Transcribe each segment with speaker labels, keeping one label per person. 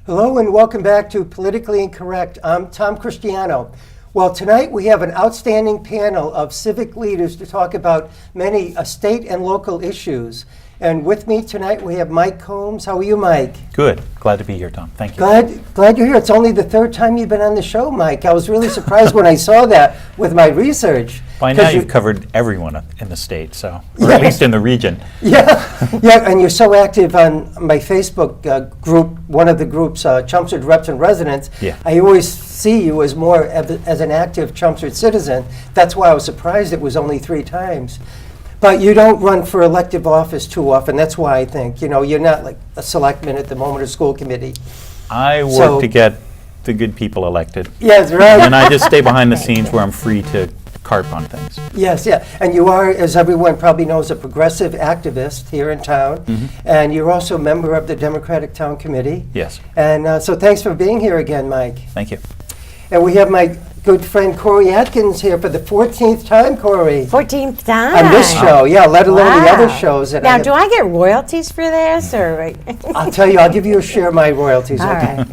Speaker 1: Hello and welcome back to Politically Incorrect. I'm Tom Christiano. Well, tonight we have an outstanding panel of civic leaders to talk about many state and local issues. And with me tonight we have Mike Combs. How are you, Mike?
Speaker 2: Good. Glad to be here, Tom. Thank you.
Speaker 1: Glad you're here. It's only the third time you've been on the show, Mike. I was really surprised when I saw that with my research.
Speaker 2: By now you've covered everyone in the state, or
Speaker 1: Yeah.
Speaker 2: at least in the region.
Speaker 1: Yeah, and you're so active on my Facebook group, one of the groups, Chelmsford Reps and Residents.
Speaker 2: Yeah.
Speaker 1: I always see you as more as an active Chelmsford citizen. That's why I was surprised it was only 3 times. But you don't run for elective office too often. That's why I think, you're not like a selectman at the moment or school committee.
Speaker 2: I work to get the good people elected.
Speaker 1: Yes, right.
Speaker 2: And I just stay behind the scenes where I'm free to carp on things.
Speaker 1: Yes, yeah. And you are, as everyone probably knows, a progressive activist here in town.
Speaker 2: Mm-hmm.
Speaker 1: And you're also a member of the Democratic Town Committee.
Speaker 2: Yes.
Speaker 1: And so thanks for being here again, Mike.
Speaker 2: Thank you.
Speaker 1: And we have my good friend Cory Atkins here for the 14th time, Cory.
Speaker 3: 14th time.
Speaker 1: On this show, yeah, let alone the other shows. That
Speaker 3: Now, do I get royalties for this, or?
Speaker 1: I'll tell you, I'll give you a share of my royalties.
Speaker 3: All
Speaker 1: Okay.
Speaker 3: right.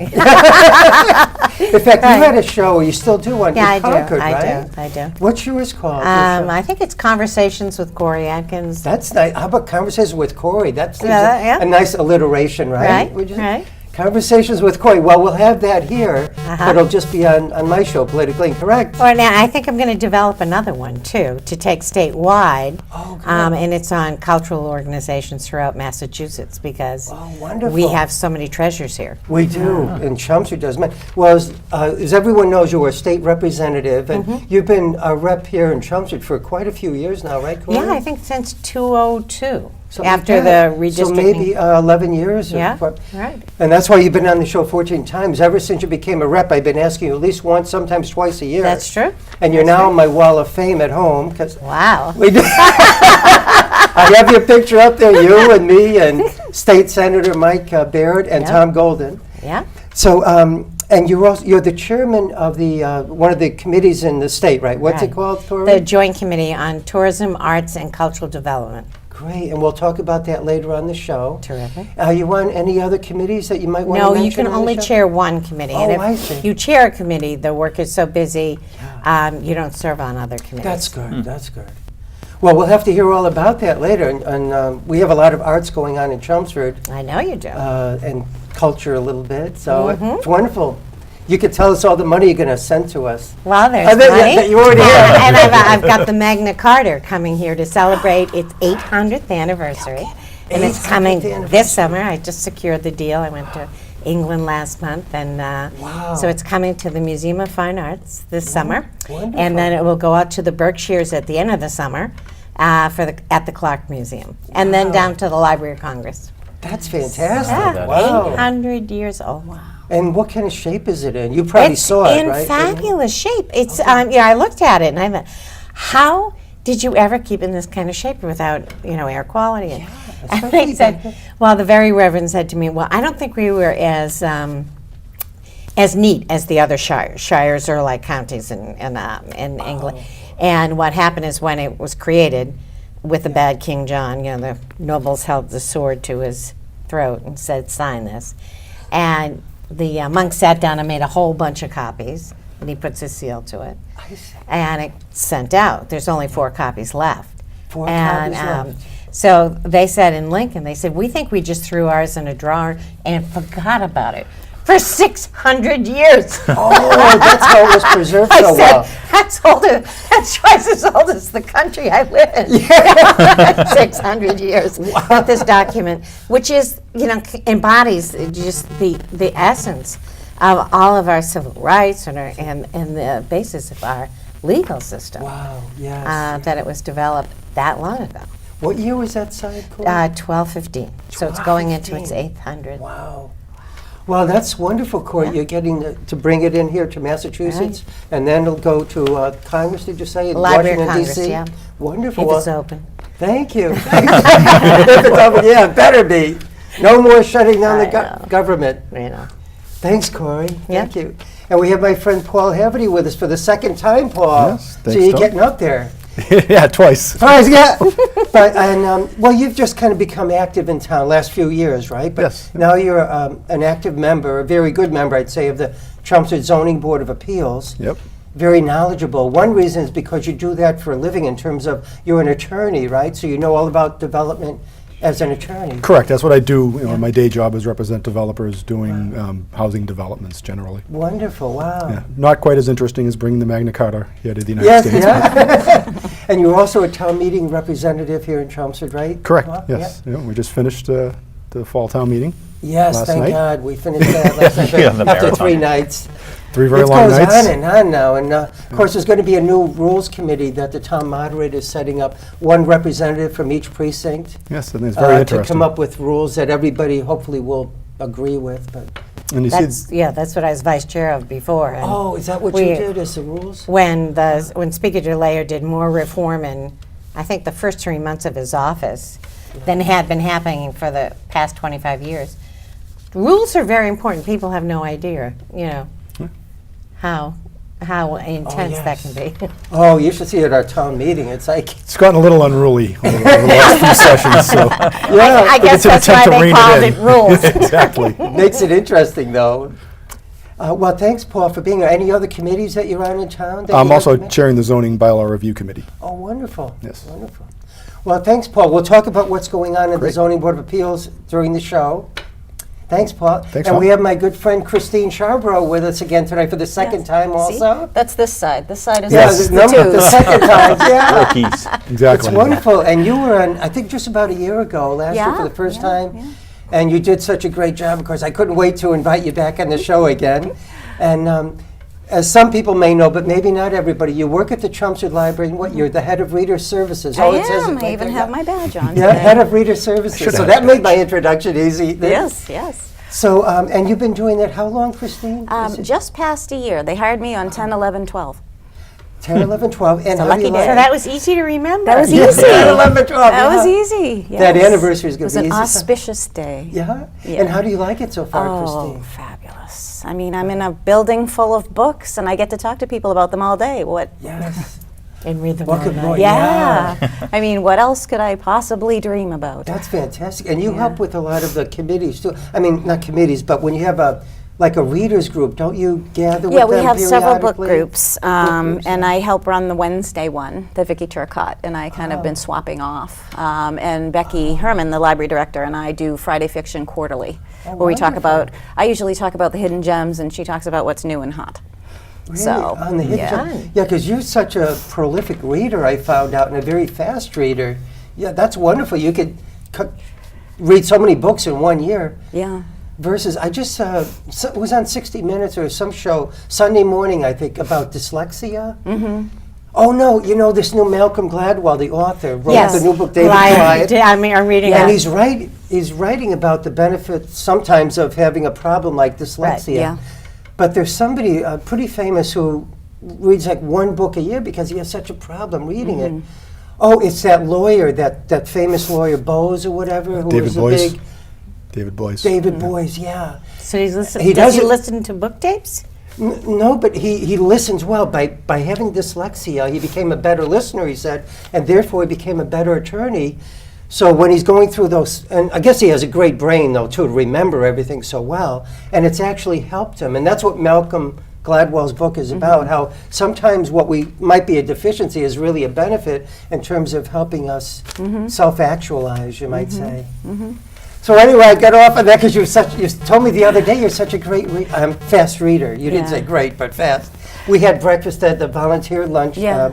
Speaker 1: In fact, you had a show, you still do one,
Speaker 3: Yeah,
Speaker 1: in Concord, right?
Speaker 3: I do.
Speaker 1: What's yours called? your show?
Speaker 3: I think it's Conversations with Cory Atkins.
Speaker 1: That's nice. How about Conversations with Cory? That's
Speaker 3: Yeah.
Speaker 1: a nice alliteration, right? Would you say?
Speaker 3: Right.
Speaker 1: Conversations with Cory. Well, we'll have that here, but it'll just be on my show, Politically Incorrect.
Speaker 3: Well, now, I think I'm going to develop another one, too, to take statewide.
Speaker 1: Oh, good.
Speaker 3: And it's on cultural organizations throughout Massachusetts, because
Speaker 1: wonderful.
Speaker 3: we have so many treasures here.
Speaker 1: We do, and Chelmsford does. Well, as everyone knows, you were a state representative, and you've been a rep here in Chelmsford for quite a few years now, right, Cory?
Speaker 3: Yeah, I think since 2002,
Speaker 1: So
Speaker 3: after the redistricting.
Speaker 1: So maybe 11 years?
Speaker 3: Yeah, right.
Speaker 1: And that's why you've been on the show 14 times. Ever since you became a rep, I've been asking you at least once, sometimes twice a year.
Speaker 3: That's true.
Speaker 1: And you're now on my wall of fame at home.
Speaker 3: Wow.
Speaker 1: I have your picture up there, you and me and State Senator Mike Baird and Tom Golden.
Speaker 3: Yeah.
Speaker 1: So, and you're the chairman of the one of the committees in the state, right? What's it called, Cory?
Speaker 3: The Joint Committee on Tourism, Arts, and Cultural Development.
Speaker 1: Great, and we'll talk about that later on the show.
Speaker 3: Terrific.
Speaker 1: Are you on any other committees that you might want to
Speaker 3: No,
Speaker 1: mention?
Speaker 3: you can
Speaker 1: on the
Speaker 3: only
Speaker 1: show?
Speaker 3: chair one committee.
Speaker 1: Oh,
Speaker 3: And if
Speaker 1: I see.
Speaker 3: you chair a committee, the work is so busy, you don't serve on other committees.
Speaker 1: That's good, that's good. Well, we'll have to hear all about that later, and we have a lot of arts going on in Chelmsford,
Speaker 3: I know you do.
Speaker 1: and culture a little bit, so
Speaker 3: Mm-hmm.
Speaker 1: it's wonderful. You could tell us all the money you're going to send to us.
Speaker 3: Well, there's
Speaker 1: I bet
Speaker 3: money.
Speaker 1: you already have.
Speaker 3: And I've got the Magna Carta coming here to celebrate its 800th anniversary. And it's
Speaker 1: 800th
Speaker 3: coming
Speaker 1: anniversary.
Speaker 3: this summer. I just secured the deal. I went to England last month, and so it's coming to the Museum of Fine Arts this summer.
Speaker 1: Wonderful.
Speaker 3: And then it will go out to the Berkshires at the end of the summer at the Clark Museum. And then down to the Library of Congress.
Speaker 1: That's fantastic.
Speaker 3: Yeah,
Speaker 1: Wow.
Speaker 3: 800 years old. Wow.
Speaker 1: And what kind of shape is it in? You probably saw it, right?
Speaker 3: It's in fabulous shape. It's I looked at it and I thought, how did you ever keep in this kind of shape without air quality? And they said, well, the very reverend said to me, well, I don't think we were as neat as the other shires. Shires are like counties in England. And what happened is, when it was created with the bad King John, the nobles held the sword to his throat and said, sign this. And the monk sat down and made a whole bunch of copies, and he puts his seal to it. And it sent out. There's only 4 copies left.
Speaker 1: 4 copies left.
Speaker 3: So they said in Lincoln, they said, we think we just threw ours in a drawer and forgot about it for 600 years.
Speaker 1: Oh, that's how it was preserved so well.
Speaker 3: That's twice as old as the country I live in. 600 years. Wow. This document, which is, embodies just the essence of all of our civil rights and the basis of our legal system.
Speaker 1: Wow, yes.
Speaker 3: That it was developed that long ago.
Speaker 1: What year was that signed, Cory?
Speaker 3: 1215. So it's going into its 800.
Speaker 1: Wow. Well, that's wonderful, Cory. You're getting to bring it in here to Massachusetts, and then it'll go to Congress, did you say? In
Speaker 3: Library of
Speaker 1: Washington,
Speaker 3: Congress,
Speaker 1: D.C.?
Speaker 3: yeah.
Speaker 1: Wonderful.
Speaker 3: If it's
Speaker 1: Well,
Speaker 3: open.
Speaker 1: thank you. If it's open, yeah, it better be. No more shutting down the government. Thanks, Cory. Thank you. And we have my friend Paul Haverty with us for the second time, Paul.
Speaker 4: Yes,
Speaker 1: So
Speaker 4: thanks,
Speaker 1: you're
Speaker 4: Tom.
Speaker 1: getting up there.
Speaker 4: Yeah, twice.
Speaker 1: Twice, yeah. But, well, you've just kind of become active in town last few years, right? But
Speaker 4: Yes.
Speaker 1: now you're an active member, a very good member, I'd say, of the Chelmsford Zoning Board of Appeals.
Speaker 4: Yep.
Speaker 1: Very knowledgeable. One reason is because you do that for a living in terms of you're an attorney, right? So you know all about development as an attorney.
Speaker 4: Correct. That's what I do. My day job is represent developers doing housing developments generally.
Speaker 1: Wonderful, wow.
Speaker 4: Yeah. Not quite as interesting as bringing the Magna Carta here to the United
Speaker 1: Yes,
Speaker 4: States.
Speaker 1: yeah. And you're also a town meeting representative here in Chelmsford, right?
Speaker 4: Correct.
Speaker 1: Paul?
Speaker 4: Yes. Yeah, we just finished the fall town meeting.
Speaker 1: Yes,
Speaker 4: Last
Speaker 1: thank
Speaker 4: night.
Speaker 1: God we finished that last night
Speaker 2: Yeah, the
Speaker 1: after
Speaker 2: marathon.
Speaker 1: 3 nights.
Speaker 4: 3 very
Speaker 1: It
Speaker 4: long
Speaker 1: goes
Speaker 4: nights.
Speaker 1: on and on now, and of course there's going to be a new rules committee that the town moderator is setting up, one representative from each precinct
Speaker 4: Yes, and it's very
Speaker 1: to
Speaker 4: interesting.
Speaker 1: come up with rules that everybody hopefully will agree with. But
Speaker 4: And you see,
Speaker 3: That's what I was vice chair of before. And
Speaker 1: oh, is that what
Speaker 3: we-
Speaker 1: you did as the rules?
Speaker 3: when Speaker DeLayer did more reform in, I think, the first 3 months of his office than had been happening for the past 25 years. Rules are very important. People have no idea, how intense that can be.
Speaker 1: Oh, you should see it at our town meeting. It's like,
Speaker 4: it's gotten a little unruly over the last few sessions. So
Speaker 1: yeah,
Speaker 3: I guess
Speaker 4: it's an
Speaker 3: that's why
Speaker 4: attempt to
Speaker 3: they
Speaker 4: rein
Speaker 3: called
Speaker 4: in.
Speaker 3: it rules.
Speaker 4: Exactly.
Speaker 1: makes it interesting though. Well, thanks, Paul, for being here. Any other committees that you're on in town? that
Speaker 4: I'm
Speaker 1: you
Speaker 4: also
Speaker 1: recommend?
Speaker 4: chairing the zoning bylaw review committee.
Speaker 1: Oh, wonderful.
Speaker 4: Yes.
Speaker 1: Wonderful. Well, thanks, Paul. We'll talk about what's going on in the
Speaker 4: Great.
Speaker 1: Zoning Board of Appeals during the show. Thanks, Paul.
Speaker 4: Thanks,
Speaker 1: and
Speaker 4: Paul.
Speaker 1: we have my good friend Christine Sharbrough with us again tonight for the second
Speaker 5: Yes.
Speaker 1: time
Speaker 5: See?
Speaker 1: also.
Speaker 5: That's this side. This side is
Speaker 1: Yeah,
Speaker 5: us,
Speaker 1: the,
Speaker 5: the
Speaker 1: number, the
Speaker 5: twos.
Speaker 1: second time. Yeah.
Speaker 2: Rookies.
Speaker 4: Exactly.
Speaker 1: It's wonderful. And you were on, I think, just about a year ago, last year for
Speaker 5: Yeah,
Speaker 1: the first
Speaker 5: yeah,
Speaker 1: time.
Speaker 5: yeah.
Speaker 1: And you did such a great job. Of course, I couldn't wait to invite you back on the show again. And as some people may know, but maybe not everybody, you work at the Chelmsford Library. And what, you're the head of Reader Services.
Speaker 5: I
Speaker 1: it says it
Speaker 5: am.
Speaker 1: right
Speaker 5: I even
Speaker 1: there.
Speaker 5: have my badge on
Speaker 1: Yeah,
Speaker 5: today.
Speaker 1: head of Reader Services.
Speaker 4: Should
Speaker 1: So
Speaker 4: have
Speaker 1: that
Speaker 4: a
Speaker 1: made my introduction easy.
Speaker 5: Yes, yes.
Speaker 1: So, and you've been doing that how long, Christine? Is it
Speaker 5: Just past a year. They hired me on 10, 11, 12.
Speaker 1: 10, 11, 12. And
Speaker 5: a
Speaker 1: how do you
Speaker 5: lucky
Speaker 1: like
Speaker 5: day.
Speaker 3: So that was easy to remember.
Speaker 5: That was
Speaker 1: Yeah,
Speaker 5: easy.
Speaker 1: 10, 11, 12.
Speaker 5: That was
Speaker 1: yeah.
Speaker 5: easy.
Speaker 1: That
Speaker 5: yes.
Speaker 1: anniversary is
Speaker 5: It
Speaker 1: going
Speaker 5: was
Speaker 1: to be
Speaker 5: an
Speaker 1: easy.
Speaker 5: auspicious day.
Speaker 1: Yeah?
Speaker 5: Yeah.
Speaker 1: And how do you like it so far,
Speaker 5: Oh,
Speaker 1: Christine?
Speaker 5: fabulous. I mean, I'm in a building full of books, and I get to talk to people about them all day. What?
Speaker 1: Yes.
Speaker 3: And read them
Speaker 1: What
Speaker 3: all
Speaker 1: could
Speaker 3: night.
Speaker 1: more-
Speaker 5: Yeah. I mean, what else could I possibly dream about?
Speaker 1: That's fantastic. And you help with a lot of the committees, too. I mean, not committees, but when you have a readers group, don't you gather with
Speaker 5: Yeah,
Speaker 1: them
Speaker 5: we have several book
Speaker 1: periodically?
Speaker 5: groups,
Speaker 1: groups,
Speaker 5: and I help run the Wednesday one, the Vicky Turcotte, and I kind of been swapping off. And Becky Herman, the library director, and I do Friday Fiction Quarterly,
Speaker 1: Oh,
Speaker 5: where we talk
Speaker 1: wonderful.
Speaker 5: about, I usually talk about the hidden gems, and she talks about what's new and hot.
Speaker 1: Really?
Speaker 5: So,
Speaker 1: On the hidden
Speaker 5: yeah.
Speaker 1: gem- Yeah, because you're such a prolific reader, I found out, and a very fast reader. Yeah, that's wonderful. You could read so many books in 1 year.
Speaker 5: Yeah.
Speaker 1: Versus, I just was on 60 Minutes or some show Sunday morning, I think, about dyslexia. Mm-hmm. Oh no, you know this new Malcolm Gladwell, the author, wrote
Speaker 3: Yes.
Speaker 1: the new book David
Speaker 3: Right.
Speaker 1: Quiet.
Speaker 3: I'm reading
Speaker 1: And
Speaker 3: that.
Speaker 1: he's writing about the benefits sometimes of having a problem like dyslexia.
Speaker 5: yeah.
Speaker 1: But there's somebody pretty famous who reads like 1 book a year because he has such a problem reading it. Oh, it's that lawyer, that famous lawyer Bose or whatever, who
Speaker 4: David
Speaker 1: was a
Speaker 4: Boyce.
Speaker 1: big
Speaker 4: David Boyce.
Speaker 1: David Boyce, yeah.
Speaker 3: So does
Speaker 1: He
Speaker 3: he
Speaker 1: doesn't-
Speaker 3: listen to book tapes?
Speaker 1: No, but he listens well. By having dyslexia, he became a better listener, he said, and therefore he became a better attorney. So when he's going through those, and I guess he has a great brain, though, too, to remember everything so well, and it's actually helped him. And that's what Malcolm Gladwell's book is about, how sometimes what we might be a deficiency is really a benefit in terms of helping us self-actualize, you might say. So anyway, I got off on that because you told me the other day you're such a great fast reader. You didn't
Speaker 5: Yeah.
Speaker 1: say great, but fast. We had breakfast at the volunteer lunch
Speaker 5: Yeah.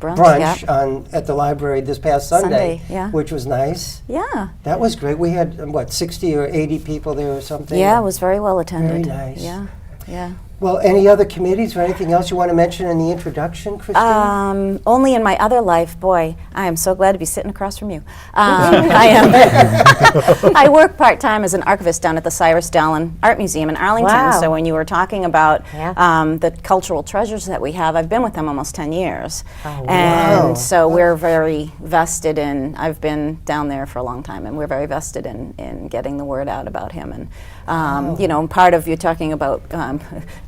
Speaker 1: brunch
Speaker 5: yeah.
Speaker 1: at the library this past Sunday,
Speaker 5: Sunday, yeah.
Speaker 1: which was nice.
Speaker 5: Yeah.
Speaker 1: That was great. We had, 60 or 80 people there or something?
Speaker 5: Yeah, it was very well attended.
Speaker 1: Very nice.
Speaker 5: Yeah. Yeah.
Speaker 1: Well, any other committees or anything else you want to mention in the introduction, Christine?
Speaker 5: Only in my other life, boy, I am so glad to be sitting across from you. I am. I work part-time as an archivist down at the Cyrus Dallin Art Museum in Arlington.
Speaker 3: Wow.
Speaker 5: So when you were talking about
Speaker 3: Yeah.
Speaker 5: the cultural treasures that we have, I've been with them almost 10 years.
Speaker 3: Oh,
Speaker 5: and
Speaker 1: wow.
Speaker 5: so we're very vested in, I've been down there for a long time, and we're very vested in getting the word out about him. And, you know, part of you're talking about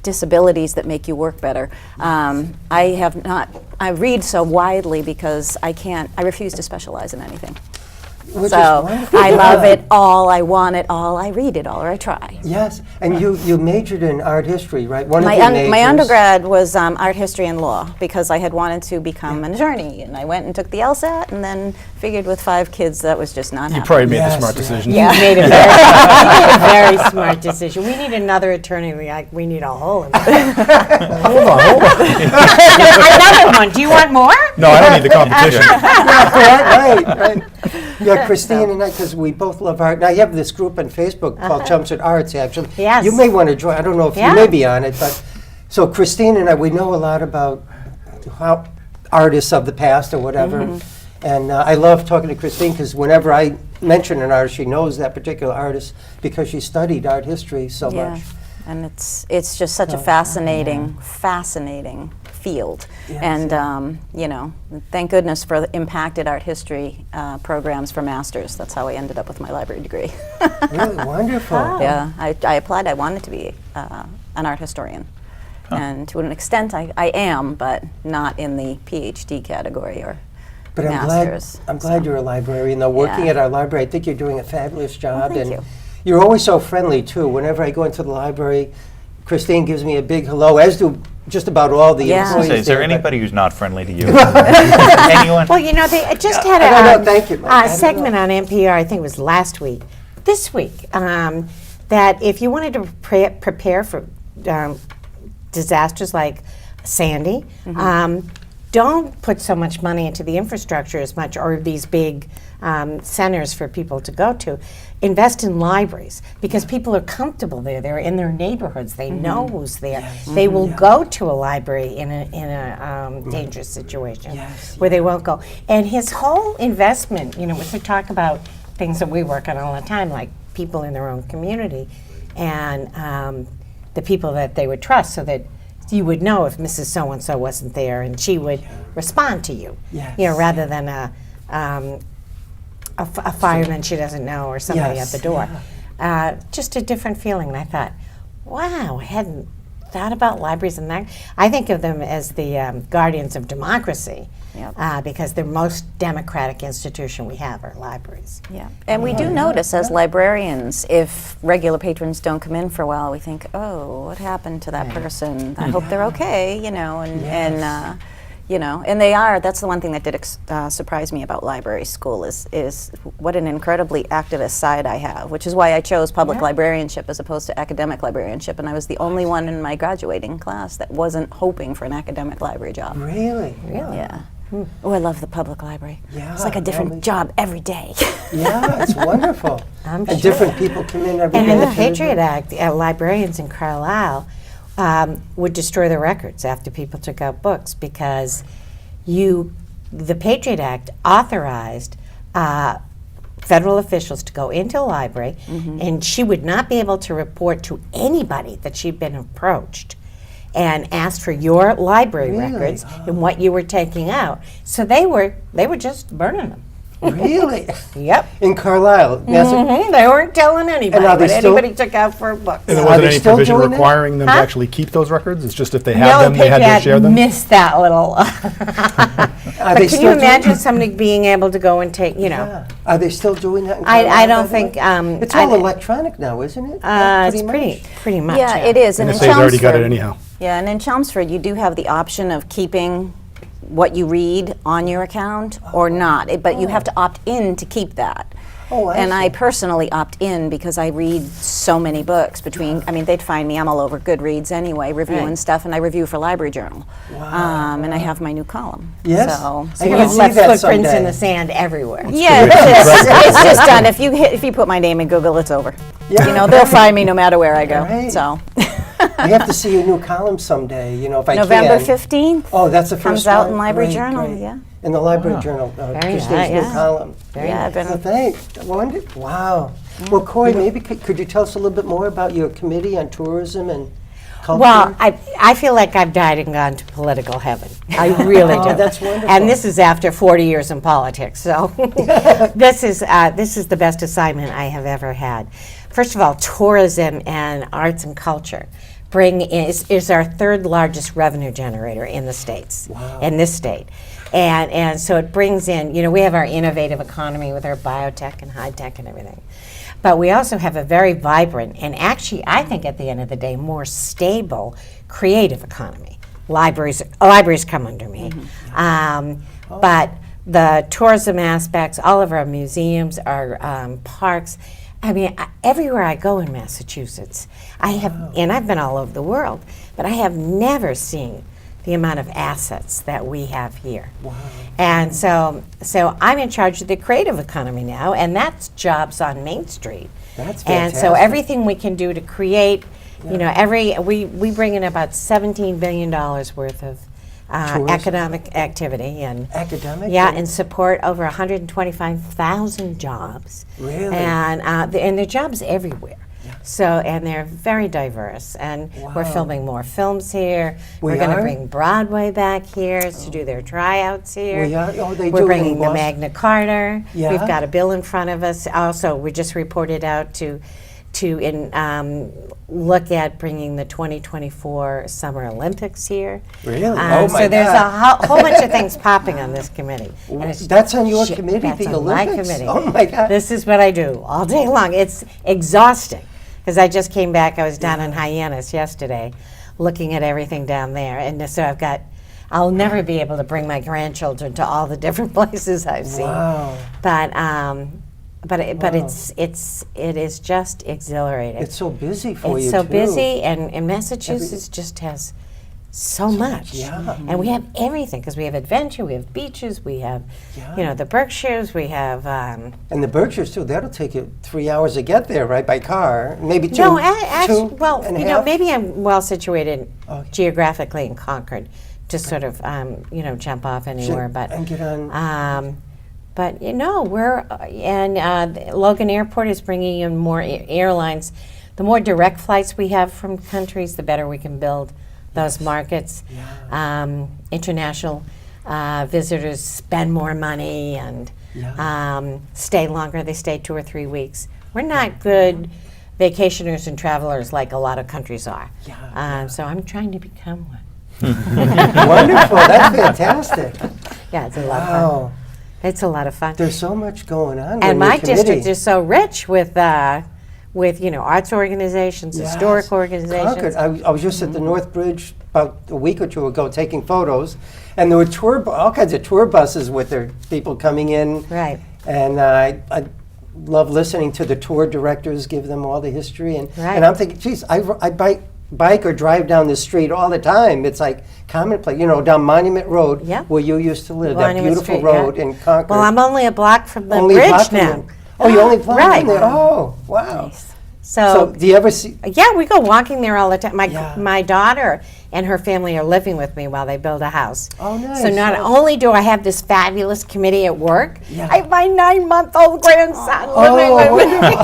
Speaker 5: disabilities that make you work better. I read so widely because I refuse to specialize in anything.
Speaker 1: Which is
Speaker 5: So
Speaker 1: wonderful.
Speaker 5: I love it all, I want it all, I read it all, or I try.
Speaker 1: Yes, and you majored in art history, right? One
Speaker 5: My,
Speaker 1: of your
Speaker 5: my
Speaker 1: majors.
Speaker 5: undergrad was art history and law because I had wanted to become an attorney, and I went and took the LSAT, and then figured with 5 kids that was just not
Speaker 4: You
Speaker 5: happening.
Speaker 4: probably made
Speaker 1: Yes,
Speaker 4: the smart
Speaker 1: yeah.
Speaker 4: decision.
Speaker 3: You made a very, you made a very smart decision. We need another attorney. We need a hole in it.
Speaker 4: Hold on.
Speaker 3: Another one. Do you want more?
Speaker 4: No, I don't need the competition.
Speaker 1: right. Yeah, Christine and I, because we both love art. Now, you have this group on Facebook called Chelmsford Arts, actually.
Speaker 3: Yes.
Speaker 1: You may want to join. I don't know if
Speaker 3: Yeah.
Speaker 1: you may be on it, but so Christine and I, we know a lot about how artists of the past or whatever. And I love talking to Christine because whenever I mention an artist, she knows that particular artist because she studied art history so
Speaker 5: Yeah,
Speaker 1: much.
Speaker 5: and it's just such a fascinating field.
Speaker 1: Yes,
Speaker 5: And you know, thank goodness for the impacted art history programs for masters. That's how I ended up with my library degree.
Speaker 1: Really wonderful.
Speaker 5: Yeah, I applied. I wanted to be an art historian, and to an extent, I am, but not in the PhD category or
Speaker 1: But
Speaker 5: masters.
Speaker 1: I'm glad you're a librarian, though. Working
Speaker 5: Yeah.
Speaker 1: at our library, I think you're doing a fabulous job.
Speaker 5: thank
Speaker 1: and
Speaker 5: you.
Speaker 1: You're always so friendly, too. Whenever I go into the library, Christine gives me a big hello, as do just about all the
Speaker 5: Yeah. I was
Speaker 1: employees
Speaker 2: Say, is there
Speaker 1: but-
Speaker 2: anybody who's not friendly to you? Anyone?
Speaker 3: Well, you know, they just had
Speaker 1: I don't
Speaker 3: a
Speaker 1: know, thank you, Mike. I
Speaker 3: a
Speaker 1: don't
Speaker 3: segment on NPR, I think it was this week, that if you wanted to prepare for disasters like Sandy, don't put so much money into the infrastructure as much, or these big centers for people to go to. Invest in libraries because people are comfortable there. They're in their neighborhoods. They know who's there. They will go to a library in a dangerous situation
Speaker 1: Yes,
Speaker 3: where they won't go. And his whole investment, you know, was to talk about things that we work on all the time, like people in their own community and the people that they would trust, so that you would know if Mrs. So-and-so wasn't there, and she would respond to you.
Speaker 1: Yes.
Speaker 3: You know, rather than a fireman she doesn't know or somebody
Speaker 1: Yes,
Speaker 3: at the door. Just a different feeling. And I thought, wow, I hadn't thought about libraries in that. I think of them as the guardians of democracy.
Speaker 5: Yep.
Speaker 3: Because the most democratic institution we have are libraries.
Speaker 5: Yeah, and we do notice as librarians, if regular patrons don't come in for a while, we think, oh, what happened to that person? I hope they're okay, you know, and you know, and they are. That's the one thing that did surprise me about library school is what an incredibly activist side I have, which is why I chose public librarianship as opposed to academic librarianship, and I was the only one in my graduating class that wasn't hoping for an academic library job.
Speaker 1: Really?
Speaker 5: Yeah. Oh, I love the public library.
Speaker 1: Yeah,
Speaker 5: It's like a different
Speaker 1: me
Speaker 5: job every day.
Speaker 1: Yeah, it's wonderful.
Speaker 3: I'm
Speaker 1: And
Speaker 3: sure.
Speaker 1: different people come in every
Speaker 3: And
Speaker 1: day.
Speaker 3: in the
Speaker 1: to-
Speaker 3: Patriot Act, librarians in Carlisle would destroy the records after people took out books because the Patriot Act authorized federal officials to go into a library, and she would not be able to report to anybody that she'd been approached and asked for your library
Speaker 1: Really?
Speaker 3: records and what you were taking out. So they were just burning them.
Speaker 1: Really?
Speaker 3: Yep.
Speaker 1: In Carlisle? Yes.
Speaker 3: They weren't telling anybody
Speaker 1: And are they
Speaker 3: what
Speaker 1: still-
Speaker 3: anybody took out for a book.
Speaker 4: And there
Speaker 1: Are
Speaker 4: wasn't
Speaker 1: they
Speaker 4: any
Speaker 1: still
Speaker 4: provision
Speaker 1: doing that?
Speaker 4: requiring them to
Speaker 3: Huh?
Speaker 4: actually keep those records? It's just if they
Speaker 3: No,
Speaker 4: had them, they had to
Speaker 3: Patriot
Speaker 4: share them?
Speaker 3: missed that little.
Speaker 1: Are
Speaker 3: But
Speaker 1: they
Speaker 3: can
Speaker 1: still
Speaker 3: you
Speaker 1: doing-
Speaker 3: imagine somebody being able to go and take, you know?
Speaker 1: Yeah. Are they still doing that in
Speaker 3: I
Speaker 1: Carlisle,
Speaker 3: don't
Speaker 1: by the way?
Speaker 3: think,
Speaker 1: It's all electronic now, isn't it?
Speaker 3: It's
Speaker 1: much?
Speaker 3: pretty much.
Speaker 5: Yeah, it is. And in
Speaker 4: NSA's already got it
Speaker 5: Chelmsford-
Speaker 4: anyhow.
Speaker 5: Yeah, and in Chelmsford, you do have the option of keeping what you read on your account or not, but you have to opt in to keep that.
Speaker 1: Oh, I
Speaker 5: And I
Speaker 1: see.
Speaker 5: personally opt in because I read so many books between, I mean, they'd find me, I'm all over Goodreads anyway, reviewing
Speaker 3: Right.
Speaker 5: stuff, and I review for Library Journal. And I have my new column.
Speaker 1: Yes?
Speaker 5: So,
Speaker 1: I can
Speaker 3: You've
Speaker 1: see
Speaker 3: left
Speaker 1: that
Speaker 3: footprints in
Speaker 1: someday.
Speaker 3: the sand everywhere.
Speaker 5: yeah, it's just done. If you put my name in Google, it's over.
Speaker 1: Yeah.
Speaker 5: You know, they'll find me no matter where I go.
Speaker 1: Right.
Speaker 5: So,
Speaker 1: I have to see your new column someday, you know, if I
Speaker 5: November
Speaker 1: can.
Speaker 5: 15th.
Speaker 1: Oh, that's the first
Speaker 5: Comes out
Speaker 1: time?
Speaker 5: in Library
Speaker 1: Great,
Speaker 5: Journal,
Speaker 1: great.
Speaker 5: yeah.
Speaker 1: In the Library Journal,
Speaker 3: Very
Speaker 1: Christine's
Speaker 3: nice.
Speaker 1: new
Speaker 3: Yeah.
Speaker 1: column.
Speaker 5: Yeah, I've been
Speaker 1: Well, thanks. Wow. Well, Cory, maybe could you tell us a little bit more about your committee on tourism and culture?
Speaker 3: Well, I feel like I've died and gone to political heaven. I really
Speaker 1: Oh,
Speaker 3: do.
Speaker 1: that's wonderful.
Speaker 3: And this is after 40 years in politics, so this is the best assignment I have ever had. First of all, tourism and arts and culture is our third largest revenue generator in the states, in this state. And so it brings in, we have our innovative economy with our biotech and high tech and everything. But we also have a very vibrant and actually, I think at the end of the day, more stable creative economy. Libraries come under me. But the tourism aspects, all of our museums, our parks, I mean, everywhere I go in Massachusetts, and I've been all over the world, but I have never seen the amount of assets that we have here. Wow. And so I'm in charge of the creative economy now, and that's jobs on Main Street.
Speaker 1: That's fantastic.
Speaker 3: And so everything we can do to create, we bring in about $17 billion worth of economic activity and and support over 125,000 jobs.
Speaker 1: Really?
Speaker 3: And they're jobs everywhere. So, and they're very diverse, and we're filming more films here. We're going to bring Broadway back here to do their tryouts here. We're bringing the Magna Carta. We've got a bill in front of us. Also, we just reported out to look at bringing the 2024 Summer Olympics here.
Speaker 1: Really? Oh my
Speaker 3: so there's a whole bunch of things popping on this committee. And
Speaker 1: That's on your committee,
Speaker 3: that's
Speaker 1: the
Speaker 3: on
Speaker 1: Olympics?
Speaker 3: my committee.
Speaker 1: Oh my God.
Speaker 3: This is what I do all day long. It's exhausting because I just came back. I was down in Hyannis yesterday looking at everything down there. And so I'll never be able to bring my grandchildren to all the different places I've seen.
Speaker 1: Wow.
Speaker 3: But it is just exhilarating.
Speaker 1: It's so busy for you,
Speaker 3: It's so
Speaker 1: too.
Speaker 3: busy, and Massachusetts just has so much.
Speaker 1: Yeah.
Speaker 3: And we have everything, because we have adventure, we have beaches, we have, the Berkshires, we have...
Speaker 1: And the Berkshires, too, that'll take you 3 hours to get there, right, by car? Maybe two,
Speaker 3: No, actually,
Speaker 1: two
Speaker 3: well,
Speaker 1: and a half?
Speaker 3: maybe I'm well situated geographically in Concord to sort of, jump off anywhere, but...
Speaker 1: And get on...
Speaker 3: But Logan Airport is bringing in more airlines. The more direct flights we have from countries, the better we can build those markets. Yeah. International visitors spend more money and stay longer. They stay 2 or 3 weeks. We're not good vacationers and travelers like a lot of countries are. So I'm trying to become one.
Speaker 1: Wonderful. That's fantastic.
Speaker 3: Yeah, it's a lot of fun. It's a lot of fun.
Speaker 1: There's so much going on.
Speaker 3: And my district is so rich with arts organizations, historic organizations.
Speaker 1: Concord. I was just at the North Bridge about a week or two ago taking photos, and there were all kinds of tour buses with their people coming in.
Speaker 3: Right.
Speaker 1: And I love listening to the tour directors give them all the history. And I'm thinking, geez, I bike or drive down the street all the time. It's like commonplace, down Monument Road where you used to live, that beautiful
Speaker 3: Street,
Speaker 1: road in Concord.
Speaker 3: Well, I'm only a block from the bridge now.
Speaker 1: Oh, you only block
Speaker 3: right.
Speaker 1: from there? Oh, wow.
Speaker 3: Nice.
Speaker 1: So do you ever see?
Speaker 3: Yeah, we go walking there all the time. My daughter and her family are living with me while they build a house.
Speaker 1: Oh, nice.
Speaker 3: So not only do I have this fabulous committee at work, I have my 9-month-old grandson living with me.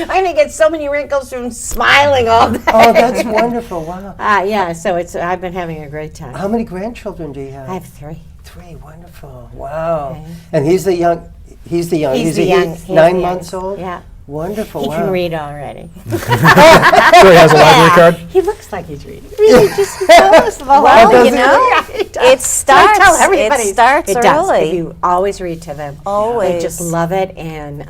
Speaker 3: I'm going to get so many wrinkles from smiling all day.
Speaker 1: Oh, that's wonderful. Wow.
Speaker 3: So I've been having a great time.
Speaker 1: How many grandchildren do you have?
Speaker 3: I have 3.
Speaker 1: 3, wonderful. Wow. Okay. And he's the young.
Speaker 3: He's
Speaker 1: 9 months old?
Speaker 3: Yeah.
Speaker 1: Wonderful.
Speaker 3: He can read already.
Speaker 4: So he has a library card?
Speaker 3: He looks like he's reading. Really, just knows the
Speaker 5: it starts.
Speaker 3: I tell everybody,
Speaker 5: it starts
Speaker 3: it
Speaker 5: early.
Speaker 3: Does. If you always read to them,
Speaker 5: always.
Speaker 3: They just love it. And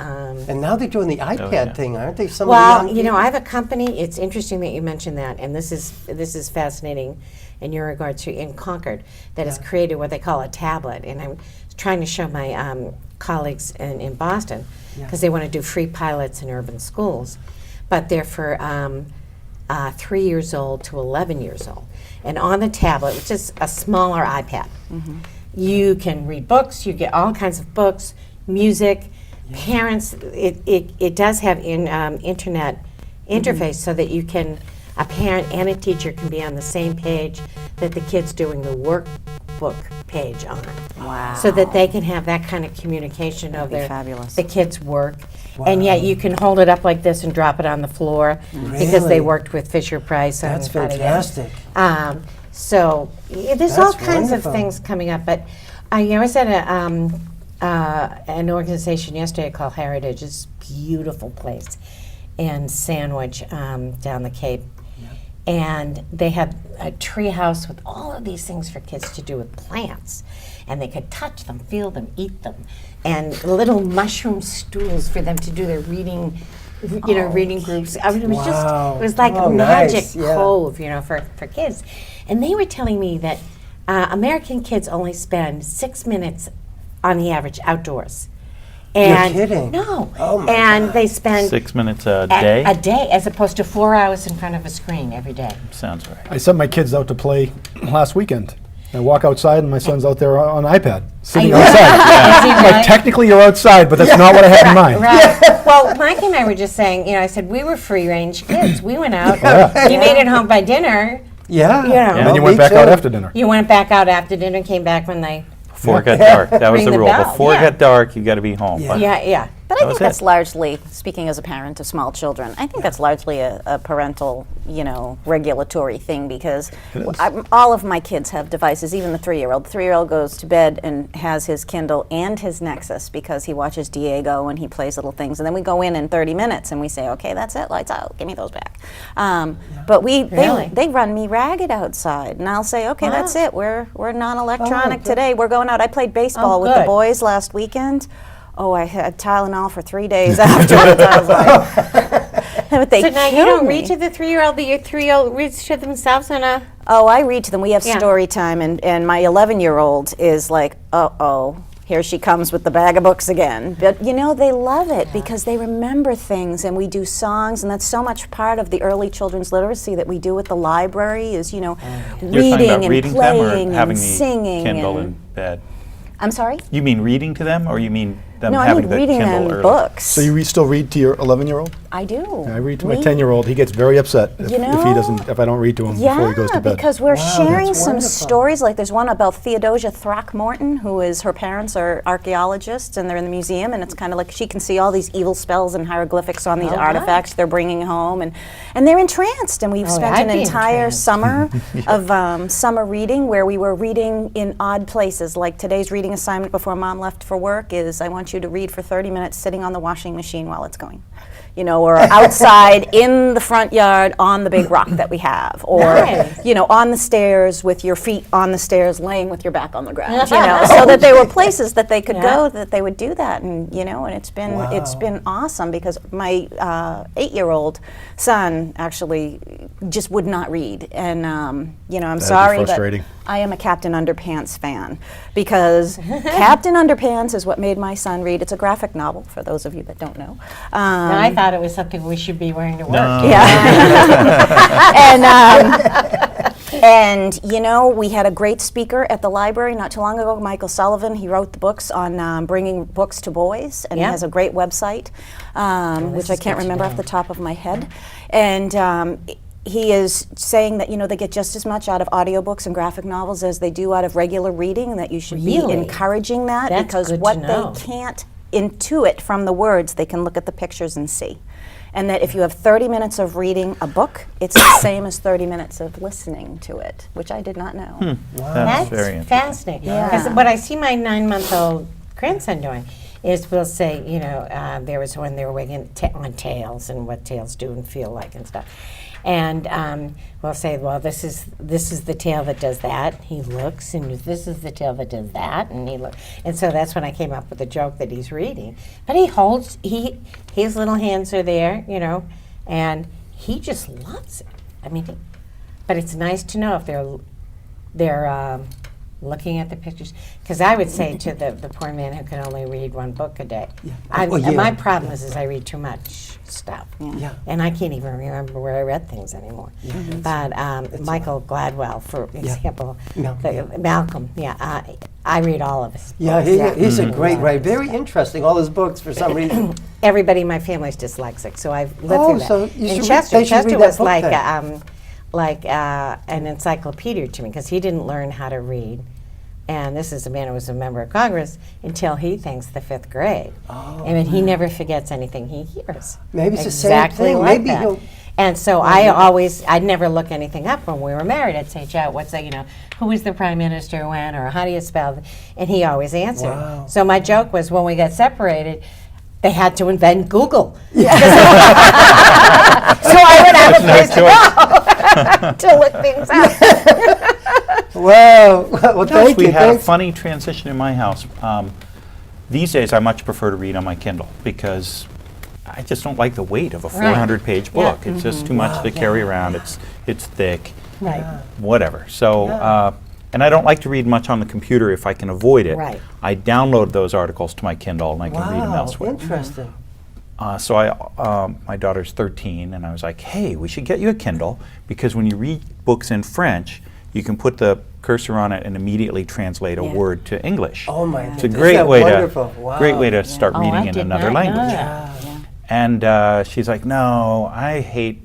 Speaker 1: now they're doing the iPad thing, aren't they?
Speaker 3: Well, I have a company. It's interesting that you mentioned that, and this is fascinating in your regards to in Concord that has created what they call a tablet, and I'm trying to show my colleagues in Boston because they want to do free pilots in urban schools, but they're for 3 years old to 11 years old. And on the tablet, which is a smaller iPad, you can read books, you get all kinds of books, music, parents, it does have internet interface so that you can, a parent and a teacher can be on the same page that the kid's doing the workbook page on.
Speaker 5: Wow.
Speaker 3: So that they can have that kind of communication of the kids' work. Wow. And yet you can hold it up like this and drop it on the floor because they worked with Fisher Price.
Speaker 1: That's fantastic.
Speaker 3: So there's all kinds of things coming up. But I was at an organization yesterday called Heritage. It's a beautiful place. in Sandwich, down the Cape. And they had a tree house with all of these things for kids to do with plants. And they could touch them, feel them, eat them. And little mushroom stools for them to do their reading, reading groups. I mean, it was
Speaker 1: Wow.
Speaker 3: it was like
Speaker 1: Oh,
Speaker 3: a magic
Speaker 1: nice, yeah.
Speaker 3: cove, for kids. And they were telling me that American kids only spend 6 minutes on the average outdoors. And
Speaker 1: kidding.
Speaker 3: No.
Speaker 1: Oh, my
Speaker 3: and they spend
Speaker 2: 6 minutes a day?
Speaker 3: a day, as opposed to 4 hours in front of a screen every day.
Speaker 2: Sounds right.
Speaker 4: I sent my kids out to play last weekend. I walk outside and my son's out there on iPad, sitting
Speaker 3: Are you-
Speaker 4: outside.
Speaker 3: Is he
Speaker 4: Like,
Speaker 3: right?
Speaker 4: technically you're outside, but that's not what I had in mind.
Speaker 3: Right. Well, Mike and I were just saying, I said we were free-range kids. We went out. You made it home by dinner.
Speaker 1: Yeah.
Speaker 3: You know.
Speaker 4: And then you
Speaker 1: Well,
Speaker 4: went
Speaker 1: me
Speaker 4: back out
Speaker 1: too.
Speaker 4: after dinner.
Speaker 3: You went back out after dinner, came back when they.
Speaker 2: Before it got dark. That was
Speaker 3: Ring
Speaker 2: the
Speaker 3: the
Speaker 2: rule.
Speaker 3: bell,
Speaker 2: Before it
Speaker 3: yeah.
Speaker 2: got dark, you got to be home.
Speaker 1: Yeah.
Speaker 3: Yeah.
Speaker 5: But
Speaker 2: That
Speaker 5: I
Speaker 2: was
Speaker 5: think that's
Speaker 2: it.
Speaker 5: largely, speaking as a parent of small children, I think that's largely a parental, regulatory thing because all of my kids have devices, even the 3-year-old. The 3-year-old goes to bed and has his Kindle and his Nexus because he watches Diego and he plays little things. And then we go in 30 minutes and we say, okay, that's it, lights out, give me those back. But
Speaker 3: Really?
Speaker 5: they run me ragged outside. And I'll say, okay,
Speaker 3: Wow.
Speaker 5: that's it, we're non-electronic
Speaker 1: good.
Speaker 5: today. We're going out. I played baseball with the
Speaker 3: good.
Speaker 5: boys last weekend. Oh, I had Tylenol for 3 days afterwards. I was like, but they
Speaker 3: So now you
Speaker 5: kill
Speaker 3: don't
Speaker 5: me.
Speaker 3: read to the 3-year-old, but your 3-year-old reads to themselves on a.
Speaker 5: Oh, I read to them. We have
Speaker 3: Yeah.
Speaker 5: story time, and my 11-year-old is like, uh-oh, here she comes with the bag of books again. But, they love it because they remember things, and we do songs, and that's so much part of the early children's literacy that we do at the library is,
Speaker 2: You're talking
Speaker 5: reading
Speaker 2: about
Speaker 5: and
Speaker 2: reading to them or
Speaker 5: playing
Speaker 2: having
Speaker 5: and
Speaker 2: the
Speaker 5: singing.
Speaker 2: Kindle
Speaker 5: and,
Speaker 2: in bed?
Speaker 5: I'm sorry?
Speaker 2: You mean reading to them, or you mean them
Speaker 5: No, I
Speaker 2: having
Speaker 5: mean
Speaker 2: the
Speaker 5: reading
Speaker 2: Kindle
Speaker 5: them
Speaker 2: early?
Speaker 5: books.
Speaker 4: So you still read to your 11-year-old?
Speaker 5: I do.
Speaker 4: I read to my
Speaker 5: Me?
Speaker 4: 10-year-old. He gets very upset if
Speaker 5: know?
Speaker 4: if I don't read to him before he goes to bed.
Speaker 5: Because we're
Speaker 1: Wow,
Speaker 5: sharing
Speaker 1: that's
Speaker 5: some
Speaker 1: wonderful.
Speaker 5: stories. Like there's one about Theodosia Throckmorton, who is her parents are archaeologists, and they're in the museum, and it's kind of like she can see all these evil spells and hieroglyphics on these
Speaker 3: Oh,
Speaker 5: artifacts they're bringing home, and they're entranced. And we've
Speaker 3: Oh,
Speaker 5: spent
Speaker 3: I'd
Speaker 5: an
Speaker 3: be
Speaker 5: entire
Speaker 3: entranced.
Speaker 5: summer of summer reading where we were reading in odd places. Like today's reading assignment before Mom left for work is I want you to read for 30 minutes sitting on the washing machine while it's going. Or outside in the front yard on the big rock that we have, or
Speaker 3: Nice.
Speaker 5: on the stairs with your feet on the stairs, laying with your back on the ground, so that there were places that they could go that they would do that, and and it's been awesome because my 8-year-old son actually just would not read, and I'm
Speaker 4: That'd be
Speaker 5: sorry, but
Speaker 4: frustrating.
Speaker 5: I am a Captain Underpants fan because Captain Underpants is what made my son read. It's a graphic novel for those of you that don't know.
Speaker 3: No, I thought it was something we should be wearing to work.
Speaker 2: No.
Speaker 5: And we had a great speaker at the library not too long ago, Michael Sullivan. He wrote the books on bringing books to boys, and
Speaker 3: Yeah.
Speaker 5: he has a great website, which I
Speaker 3: is
Speaker 5: can't
Speaker 3: good to
Speaker 5: remember off
Speaker 3: know.
Speaker 5: the top of my head. And he is saying that they get just as much out of audiobooks and graphic novels as they do out of regular reading, and that you should be
Speaker 3: Really?
Speaker 5: encouraging that
Speaker 3: That's
Speaker 5: because
Speaker 3: good to
Speaker 5: what
Speaker 3: know.
Speaker 5: they can't intuit from the words, they can look at the pictures and see. And that if you have 30 minutes of reading a book, it's the same as 30 minutes of listening to it, which I did not know.
Speaker 2: That's very interesting.
Speaker 3: fascinating.
Speaker 5: Yeah.
Speaker 3: Because what I see my 9-month-old grandson doing is we'll say, there was when they were working on tails and what tails do and feel like and stuff. And we'll say, well, this is the tail that does that. He looks, and this is the tail that does that, and he looks. And so that's when I came up with the joke that he's reading. But his little hands are there, and he just loves it. I mean, but it's nice to know if they're looking at the pictures. Because I would say to the poor man who can only read one book a day,
Speaker 1: Oh, yeah.
Speaker 3: my problem is I read too much stuff.
Speaker 1: Yeah.
Speaker 3: And I can't even remember where I read things anymore. But Michael Gladwell, for example, Malcolm, I read all of his
Speaker 1: Yeah,
Speaker 3: books.
Speaker 1: he's a great writer. Very interesting, all his books for some reason.
Speaker 3: Everybody in my family is dyslexic, so I've lived
Speaker 1: Oh,
Speaker 3: through that.
Speaker 1: so you
Speaker 3: And
Speaker 1: should
Speaker 3: Chester,
Speaker 1: they should
Speaker 3: Chester
Speaker 1: read that
Speaker 3: was
Speaker 1: book
Speaker 3: like an encyclopedia to me because he didn't learn how to read. And this is a man who was a member of Congress until he thinks the 5th grade. And he never forgets anything he hears.
Speaker 1: Maybe it's the same
Speaker 3: exactly
Speaker 1: thing.
Speaker 3: like
Speaker 1: Maybe
Speaker 3: that.
Speaker 1: he'll-
Speaker 3: And so I'd never look anything up when we were married. I'd say, Joe, who was the prime minister when, or how do you spell it? And he always answered.
Speaker 1: Wow.
Speaker 3: So my joke was when we got separated, they had to invent Google. So I would have a place to go to look things up.
Speaker 1: Wow. Well, thank
Speaker 2: We
Speaker 1: you.
Speaker 2: had a
Speaker 1: Thanks.
Speaker 2: funny transition in my house. These days, I much prefer to read on my Kindle because I just don't like the weight of a 400-page book. It's just too much to carry around. It's thick,
Speaker 3: Right.
Speaker 2: whatever. So, and I don't like to read much on the computer if I can avoid it.
Speaker 3: Right.
Speaker 2: I download those articles to my Kindle and I can read them
Speaker 1: Wow,
Speaker 2: elsewhere.
Speaker 1: interesting.
Speaker 2: So my daughter's 13, and I was like, hey, we should get you a Kindle because when you read books in French, you can put the cursor on it and immediately translate a word to English.
Speaker 1: Oh my
Speaker 2: It's a
Speaker 1: goodness.
Speaker 2: great
Speaker 1: Isn't that
Speaker 2: way
Speaker 1: wonderful?
Speaker 2: to
Speaker 1: Wow.
Speaker 2: great way to start
Speaker 3: Oh, I
Speaker 2: reading in
Speaker 3: did
Speaker 2: another
Speaker 3: not know
Speaker 2: language.
Speaker 3: that.
Speaker 2: And she's like, no, I hate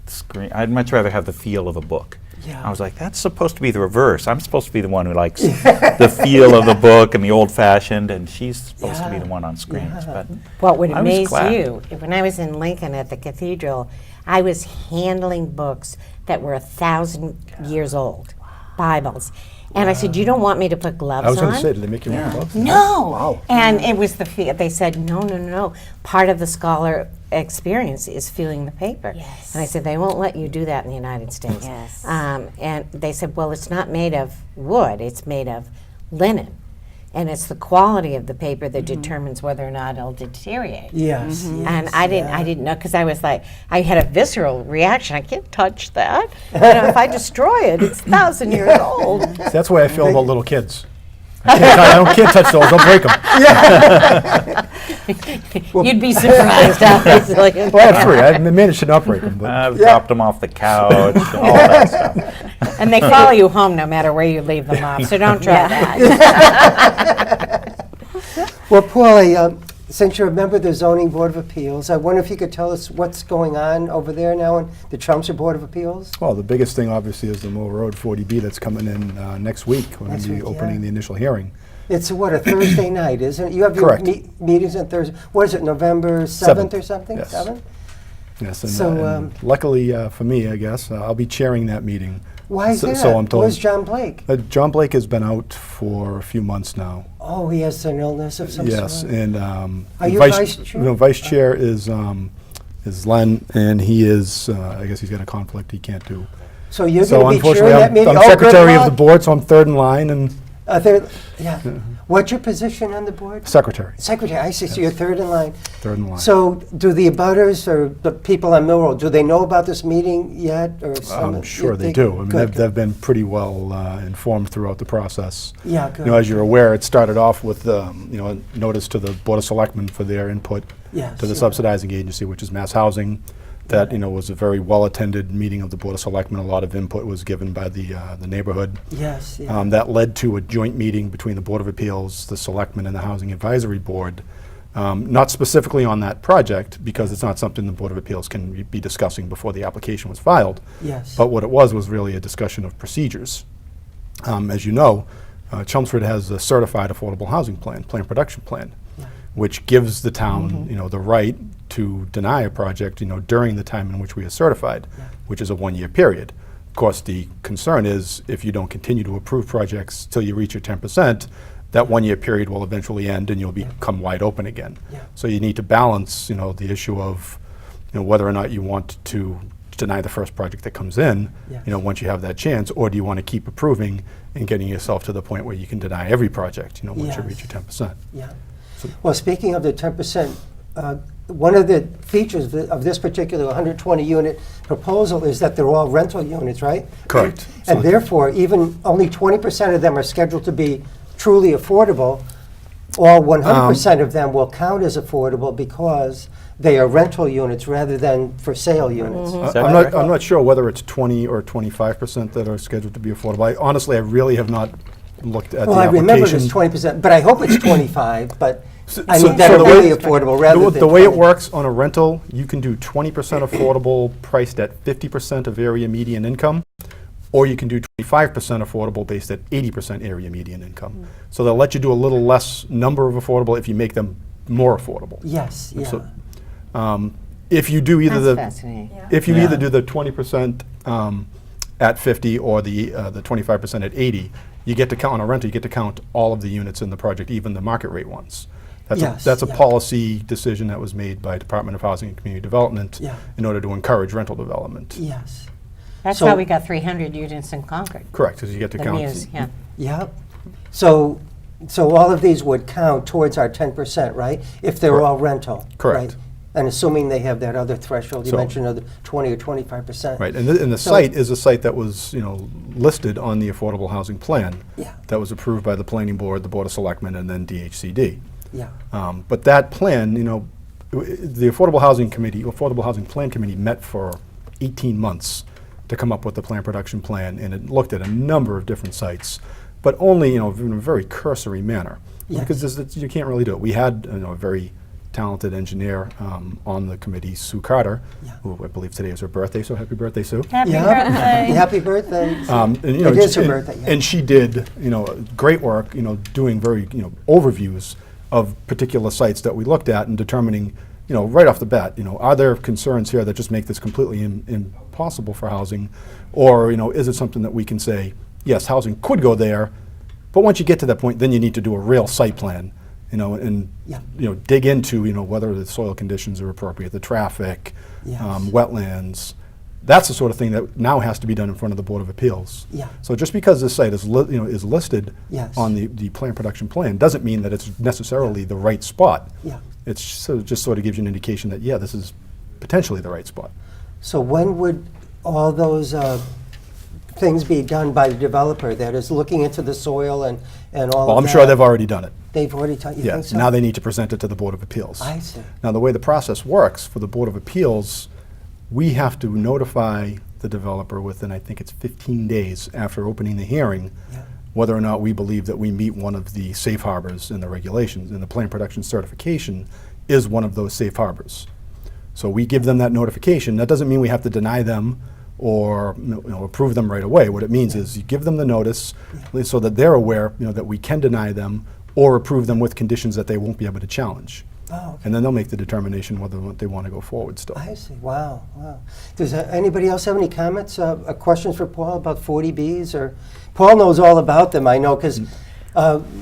Speaker 2: screen. I'd much rather have the feel of a book.
Speaker 1: Yeah.
Speaker 2: I was like, that's supposed to be the reverse. I'm supposed to be the one who likes the feel of the book and the old-fashioned, and she's supposed to be the one on screens. But
Speaker 3: What would
Speaker 2: I was
Speaker 3: amaze
Speaker 2: glad.
Speaker 3: you, when I was in Lincoln at the cathedral, I was handling books that were 1,000 years old, Bibles. And I said, you don't want me to put gloves on?
Speaker 4: I was going to say, did they make you wear gloves?
Speaker 3: No. And it was they said, no. Part of the scholar experience is feeling the paper.
Speaker 5: Yes.
Speaker 3: And I said, they won't let you do that in the United States.
Speaker 5: Yes.
Speaker 3: And they said, well, it's not made of wood, it's made of linen. And it's the quality of the paper that determines whether or not it'll deteriorate.
Speaker 1: Yes.
Speaker 3: And I didn't know, because I was like, I had a visceral reaction. I can't touch that. If I destroy it, it's 1,000 years old.
Speaker 4: That's the way I feel about little kids. I can't touch those, don't break them.
Speaker 3: You'd be surprised, obviously.
Speaker 4: Well, that's true. I managed to not break them. But
Speaker 2: I've dropped them off the couch, all that stuff.
Speaker 3: And they follow you home no matter where you leave them off, so don't try that.
Speaker 1: Well, Paulie, since you're a member of the Zoning Board of Appeals, I wonder if you could tell us what's going on over there now in the Chelmsford Board of Appeals?
Speaker 4: well, the biggest thing obviously is the Mill Road 40B that's coming in next week. We're going
Speaker 1: Next
Speaker 4: to be
Speaker 1: week,
Speaker 4: opening
Speaker 1: yeah.
Speaker 4: the initial hearing.
Speaker 1: It's what, a Thursday night, isn't it? You have your
Speaker 4: Correct.
Speaker 1: meetings on Thursday. What is it, November 7th or something?
Speaker 4: Yes.
Speaker 1: 7th?
Speaker 4: Yes, and,
Speaker 1: So,
Speaker 4: and luckily for me, I guess, I'll be chairing that meeting.
Speaker 1: Why is
Speaker 4: so,
Speaker 1: that?
Speaker 4: So I'm told.
Speaker 1: Where's John Blake?
Speaker 4: John Blake has been out for a few months now.
Speaker 1: Oh, he has an illness of some
Speaker 4: Yes,
Speaker 1: sort?
Speaker 4: and
Speaker 1: Are you vice chair?
Speaker 4: No, vice chair is Len, and he is. I guess he's got a conflict he can't do.
Speaker 1: So you're
Speaker 4: So
Speaker 1: going to be
Speaker 4: unfortunately,
Speaker 1: chairing that meeting?
Speaker 4: I'm
Speaker 1: Oh, good
Speaker 4: secretary of the
Speaker 1: luck.
Speaker 4: board, so I'm third in line and
Speaker 1: Yeah. What's your position on the board?
Speaker 4: secretary.
Speaker 1: Secretary, I see, so you're third in line.
Speaker 4: Third in line.
Speaker 1: So do the abutters or the people on Mill Road, do they know about this meeting yet? Or some
Speaker 4: I'm sure they do. I mean,
Speaker 1: Good.
Speaker 4: they've been pretty well informed throughout the process.
Speaker 1: Yeah,
Speaker 4: You know, as you're aware, it started off with a notice to the Board of Selectmen for their input
Speaker 1: Yes,
Speaker 4: to the
Speaker 1: yeah.
Speaker 4: subsidizing agency, which is Mass Housing. That was a very well-attended meeting of the Board of Selectmen. A lot of input was given by the neighborhood.
Speaker 1: Yes, yeah.
Speaker 4: That led to a joint meeting between the Board of Appeals, the Selectmen, and the Housing Advisory Board. Not specifically on that project, because it's not something the Board of Appeals can be discussing before the application was filed.
Speaker 1: Yes.
Speaker 4: But what it was really a discussion of procedures. As you know, Chelmsford has a certified affordable housing plan production plan, which gives the town, the right to deny a project, during the time in which we are certified, which is a 1-year period. Of course, the concern is if you don't continue to approve projects till you reach your 10%, that 1-year period will eventually end and you'll become wide open again.
Speaker 1: Yeah.
Speaker 4: So you need to balance, the issue of, whether or not you want to deny the first project that comes in,
Speaker 1: Yes.
Speaker 4: once you have that chance, or do you want to keep approving and getting yourself to the point where you can deny every project, once you
Speaker 1: Yes.
Speaker 4: reach your 10%.
Speaker 1: Yeah. Well, speaking of the 10%, one of the features of this particular 120-unit proposal is that they're all rental units, right?
Speaker 4: Correct.
Speaker 1: And
Speaker 4: So-
Speaker 1: therefore, even only 20% of them are scheduled to be truly affordable. All 100% of them will count as affordable because they are rental units rather than for sale units.
Speaker 2: Is that
Speaker 4: I'm
Speaker 2: correct?
Speaker 4: not sure whether it's 20 or 25% that are scheduled to be affordable. Honestly, I really have not looked at
Speaker 1: Well,
Speaker 4: the
Speaker 1: I
Speaker 4: application.
Speaker 1: remember it's 20%, but I hope it's 25, but I
Speaker 4: So-
Speaker 1: mean, that
Speaker 4: so
Speaker 1: are
Speaker 4: the way-
Speaker 1: really affordable rather than
Speaker 4: The way it
Speaker 1: 20.
Speaker 4: works on a rental, you can do 20% affordable priced at 50% of area median income, or you can do 25% affordable based at 80% area median income. So they'll let you do a little less number of affordable if you make them more affordable.
Speaker 1: Yes, yeah.
Speaker 4: So, if you do either
Speaker 3: That's
Speaker 4: the
Speaker 3: fascinating.
Speaker 4: if you
Speaker 1: Yeah.
Speaker 4: either do the 20% at 50 or the 25% at 80, you get to count on a rental. You get to count all of the units in the project, even the market rate ones. That's a
Speaker 1: yeah.
Speaker 4: policy decision that was made by Department of Housing and Community Development
Speaker 1: Yeah.
Speaker 4: in order to encourage rental development.
Speaker 1: Yes.
Speaker 3: That's
Speaker 1: So-
Speaker 3: how we got 300 units in Concord.
Speaker 4: Correct, because you get to
Speaker 3: The
Speaker 4: count.
Speaker 3: Muse, yeah.
Speaker 1: Yep. So all of these would count towards our 10%, right? If they're
Speaker 4: Correct.
Speaker 1: all rental.
Speaker 4: Correct.
Speaker 1: Right? And assuming they have that other threshold you
Speaker 4: So-
Speaker 1: mentioned of the 20 or 25%.
Speaker 4: Right, and the
Speaker 1: So-
Speaker 4: site is a site that was, listed on the Affordable Housing Plan.
Speaker 1: Yeah.
Speaker 4: That was approved by the Planning Board, the Board of Selectmen, and then DHCD.
Speaker 1: Yeah.
Speaker 4: But that plan, the Affordable Housing Plan Committee met for 18 months to come up with the plan production plan, and it looked at a number of different sites, but only, in a very cursory manner.
Speaker 1: Yes.
Speaker 4: Because you can't really do it. We had, a very talented engineer on the committee, Sue Carter,
Speaker 1: Yeah.
Speaker 4: who I believe today is her birthday, so happy birthday, Sue.
Speaker 3: Happy
Speaker 1: Yeah.
Speaker 3: birthday.
Speaker 1: Happy birthday.
Speaker 4: And,
Speaker 1: It is her
Speaker 4: and-
Speaker 1: birthday, yeah.
Speaker 4: And she did, great work, doing very, overviews of particular sites that we looked at and determining, right off the bat, are there concerns here that just make this completely impossible for housing? Or, is it something that we can say, yes, housing could go there, but once you get to that point, then you need to do a real site plan, and,
Speaker 1: Yeah.
Speaker 4: dig into, whether the soil conditions are appropriate, the traffic,
Speaker 1: Yes.
Speaker 4: wetlands. That's the sort of thing that now has to be done in front of the Board of Appeals.
Speaker 1: Yeah.
Speaker 4: So just because this site is listed
Speaker 1: Yes.
Speaker 4: on the plan production plan doesn't mean that it's necessarily the right spot.
Speaker 1: Yeah.
Speaker 4: It's just sort of gives you an indication that, this is potentially the right spot.
Speaker 1: So when would all those things be done by the developer that is looking into the soil and all of that?
Speaker 4: Well, I'm sure they've already done it.
Speaker 1: They've already done, you
Speaker 4: Yeah,
Speaker 1: think so?
Speaker 4: now they need to present it to the Board of Appeals.
Speaker 1: I see.
Speaker 4: Now, the way the process works for the Board of Appeals, we have to notify the developer within, I think it's 15 days after opening the hearing,
Speaker 1: Yeah.
Speaker 4: whether or not we believe that we meet one of the safe harbors in the regulations, and the plan production certification is one of those safe harbors. So we give them that notification. That doesn't mean we have to deny them or approve them right away. What it means is you give them the notice so that they're aware that we can deny them or approve them with conditions that they won't be able to challenge.
Speaker 1: Oh, okay.
Speaker 4: And then they'll make the determination whether or not they want to go forward still.
Speaker 1: I see. Wow, wow. Does anybody else have any comments, questions for Paul about 40Bs? Or Paul knows all about them, I know, because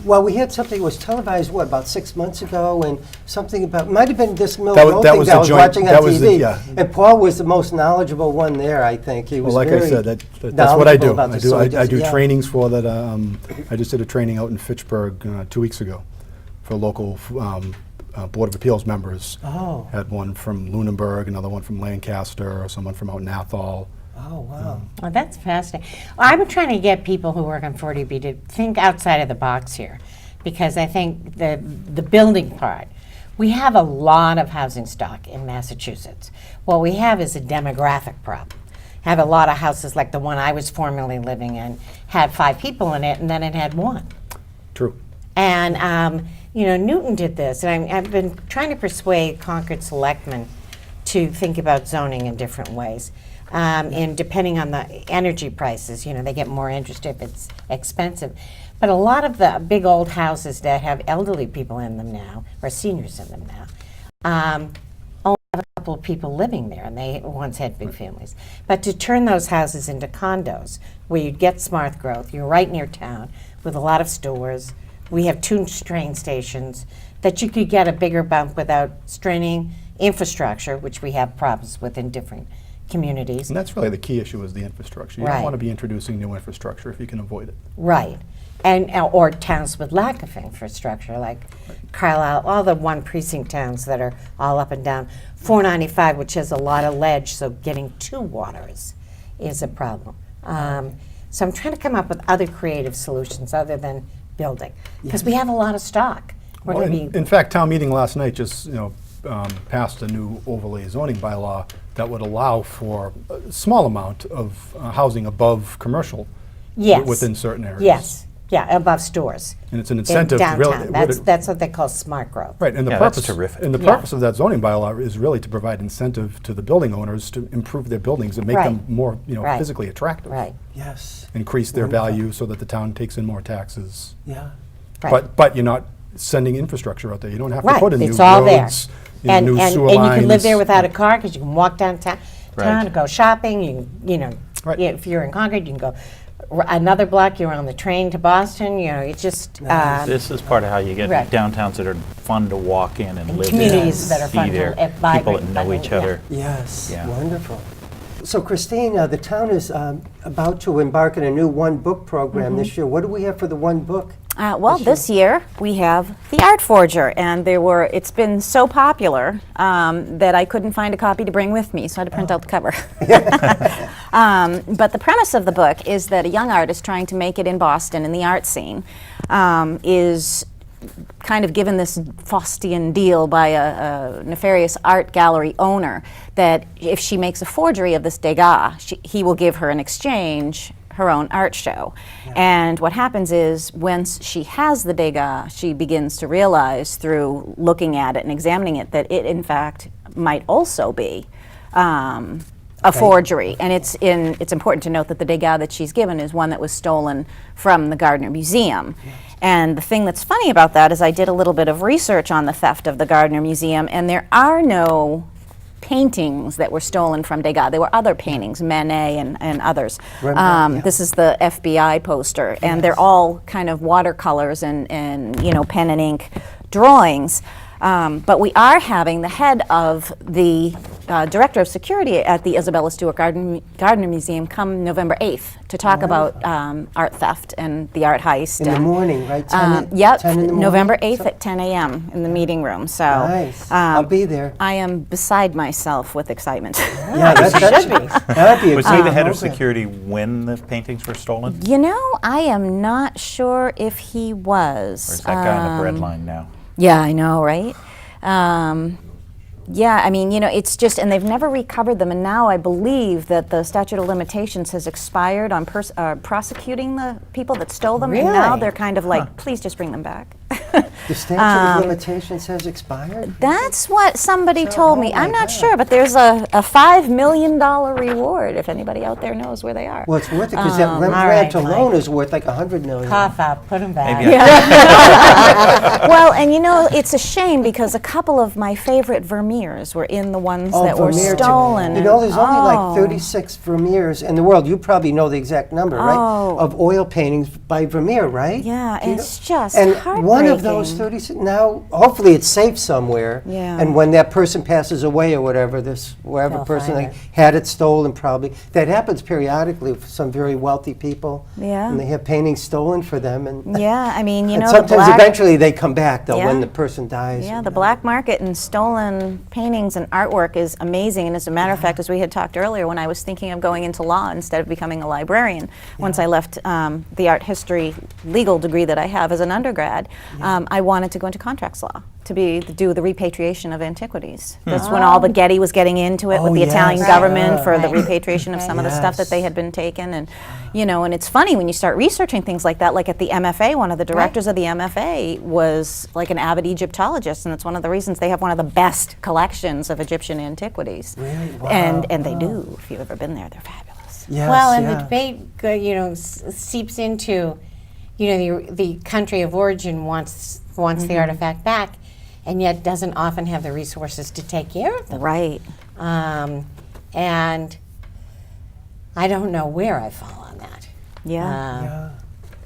Speaker 1: we had something that was televised, about 6 months ago, and something about, might have been this Mill Road thing that I was watching on TV. And Paul was the most knowledgeable one there, I think. He was
Speaker 4: Well, like I
Speaker 1: very
Speaker 4: said, that's what I do.
Speaker 1: knowledgeable about the
Speaker 4: I do
Speaker 1: yeah.
Speaker 4: trainings for that. I just did a training out in Fitchburg 2 weeks ago for local Board of Appeals members.
Speaker 1: Oh.
Speaker 4: Had one from Lunenburg, another one from Lancaster, someone from out in Athol.
Speaker 1: Oh, wow.
Speaker 3: Well, that's fascinating. Well, I'm trying to get people who work on 40B to think outside of the box here, because I think the building part, we have a lot of housing stock in Massachusetts. What we have is a demographic problem. Have a lot of houses like the one I was formerly living in, had 5 people in it, and then it had 1.
Speaker 4: True.
Speaker 3: And Newton did this, and I've been trying to persuade Concord selectmen to think about zoning in different ways. And depending on the energy prices, they get more interest if it's expensive. But a lot of the big old houses that have elderly people in them now, or seniors in them now, only have a couple of people living there, and they once had big families. But to turn those houses into condos, where you'd get smart growth, you're right near town, with a lot of stores. We have 2 train stations, that you could get a bigger bump without straining infrastructure, which we have problems with in different communities.
Speaker 4: And that's really the key issue, is the infrastructure. You
Speaker 3: Right.
Speaker 4: don't want to be introducing new infrastructure if you can avoid it.
Speaker 3: Right. And or towns with lack of infrastructure, like Carlisle, all the 1 precinct towns that are all up and down. 495, which has a lot of ledge, so getting to water is a problem. So I'm trying to come up with other creative solutions other than building, because we have a lot of stock. We're
Speaker 4: Well,
Speaker 3: going to be
Speaker 4: in fact, town meeting last night just passed a new overlay zoning bylaw that would allow for a small amount of housing above commercial
Speaker 3: yes,
Speaker 4: within certain areas.
Speaker 3: Yes, yeah, above stores.
Speaker 4: And it's an
Speaker 3: In
Speaker 4: incentive to
Speaker 3: downtown.
Speaker 4: really.
Speaker 3: That's what they call smart growth.
Speaker 4: Right, and the
Speaker 2: Yeah, that's
Speaker 4: purpose.
Speaker 2: terrific.
Speaker 4: And the
Speaker 3: Yeah.
Speaker 4: purpose of that zoning bylaw is really to provide incentive to the building owners to improve their buildings and make them
Speaker 3: Right.
Speaker 4: more,
Speaker 3: Right.
Speaker 4: physically attractive.
Speaker 3: Right.
Speaker 1: Yes.
Speaker 4: Increase their
Speaker 1: Wonderful.
Speaker 4: value so that the town takes in more taxes.
Speaker 1: Yeah.
Speaker 3: Right.
Speaker 4: But you're not sending infrastructure out there. You don't have to
Speaker 3: Right,
Speaker 4: put in new
Speaker 3: it's all there.
Speaker 4: roads,
Speaker 3: And
Speaker 4: new sewer
Speaker 3: you
Speaker 4: lines.
Speaker 3: can live there without a car, because you can walk downtown,
Speaker 2: Right.
Speaker 3: go shopping. You know,
Speaker 4: Right.
Speaker 3: if you're in Concord, you can go another block, you're on the train to Boston. You know, it's just
Speaker 2: This is part of how you get
Speaker 3: Right.
Speaker 2: downtowns that are fun to walk in and live
Speaker 3: communities
Speaker 2: in.
Speaker 3: that are
Speaker 2: See
Speaker 3: fun to
Speaker 2: their
Speaker 3: vibrant,
Speaker 2: people that know
Speaker 3: vibrant,
Speaker 2: each
Speaker 3: yeah.
Speaker 2: other.
Speaker 1: Yes,
Speaker 2: Yeah.
Speaker 1: wonderful. So Christine, the town is about to embark on a new one book program this year. What do we have for the one book?
Speaker 5: Well, this year we have The Art Forger, and it's been so popular that I couldn't find a copy to bring with me, so I had to print out the cover. But the premise of the book is that a young artist trying to make it in Boston in the art scene is kind of given this Faustian deal by a nefarious art gallery owner that if she makes a forgery of this Degas, he will give her in exchange her own art show. And what happens is once she has the Degas, she begins to realize through looking at it and examining it that it in fact might also be a forgery. And it's important to note that the Degas that she's given is one that was stolen from the Gardner Museum. And the thing that's funny about that is I did a little bit of research on the theft of the Gardner Museum, and there are no paintings that were stolen from Degas. There were other paintings, Manet and others. This is the FBI poster, and they're all kind of watercolors and pen and ink drawings. But we are having the head of the director of security at the Isabella Stewart Gardner Museum come November 8th to talk about art theft and the art heist.
Speaker 1: In the morning, right? 10
Speaker 5: Yep,
Speaker 1: 10 in the morning?
Speaker 5: November 8th at 10 a.m. in the meeting room. So
Speaker 1: Nice. I'll be there.
Speaker 5: I am beside myself with excitement.
Speaker 1: Yeah, that'd be a
Speaker 2: Was he
Speaker 1: great
Speaker 2: the head of
Speaker 1: program.
Speaker 2: security when the paintings were stolen?
Speaker 5: You know, I am not sure if he was.
Speaker 2: Or is that guy on the bread line now?
Speaker 5: Yeah, I know, right? Yeah, I mean, it's just, and they've never recovered them, and now I believe that the statute of limitations has expired on prosecuting the people that stole them, and now
Speaker 3: Really?
Speaker 5: they're kind of like, please just bring them back.
Speaker 1: The statute of limitations has expired?
Speaker 5: That's what somebody told me.
Speaker 1: oh my
Speaker 5: I'm not
Speaker 1: God.
Speaker 5: sure, but there's a $5 million reward if anybody out there knows where they are.
Speaker 1: Well, it's worth it because that
Speaker 3: all
Speaker 1: Rembrandt
Speaker 3: right,
Speaker 1: alone
Speaker 3: Mike.
Speaker 1: is worth like $100 million.
Speaker 3: cough out, put them back.
Speaker 2: Maybe I
Speaker 5: Well, and it's a shame because a couple of my favorite Vermeers were in the ones that were
Speaker 1: Vermeer too.
Speaker 5: stolen.
Speaker 1: You know, there's only
Speaker 5: Oh.
Speaker 1: like 36 Vermeers in the world. You probably know the exact number, right?
Speaker 5: Oh.
Speaker 1: Of oil paintings by Vermeer, right?
Speaker 5: Yeah,
Speaker 1: Do you
Speaker 5: it's just
Speaker 1: And
Speaker 5: heartbreaking.
Speaker 1: one of those 36, now, hopefully it's safe somewhere.
Speaker 5: Yeah.
Speaker 1: And when that person passes away or whatever, wherever
Speaker 3: They'll
Speaker 1: person
Speaker 3: find
Speaker 1: like,
Speaker 3: it.
Speaker 1: had it stolen probably. That happens periodically for some very wealthy people.
Speaker 5: Yeah.
Speaker 1: And they have paintings stolen for them. And,
Speaker 5: Yeah, I mean,
Speaker 1: and
Speaker 5: the
Speaker 1: sometimes
Speaker 5: black,
Speaker 1: eventually they come back, though,
Speaker 5: Yeah.
Speaker 1: when the person dies.
Speaker 5: yeah, the black market in stolen paintings and artwork is amazing. And as a matter of fact, as we had talked earlier, when I was thinking of going into law instead of becoming a librarian, once I left the art history legal degree that I have as an undergrad, I wanted to go into contracts law to do the repatriation of antiquities. That's when all the Getty was getting into it with the Italian
Speaker 1: yes.
Speaker 5: government
Speaker 1: Yeah.
Speaker 5: for the
Speaker 3: Right.
Speaker 5: repatriation of some of the stuff that
Speaker 1: Yes.
Speaker 5: they had been taken. And and it's funny when you start researching things like that, like at the MFA, one of the directors of the MFA was like an avid Egyptologist, and it's one of the reasons they have one of the best collections of Egyptian antiquities.
Speaker 1: Really? Wow.
Speaker 5: And they do. If you've ever been there, they're fabulous.
Speaker 1: Yes,
Speaker 3: Well, and
Speaker 1: yeah.
Speaker 3: the debate, seeps into, the country of origin wants the artifact back, and yet doesn't often have the resources to take care of them.
Speaker 5: Right.
Speaker 3: And I don't know where I fall on that.
Speaker 5: Yeah.
Speaker 1: Yeah.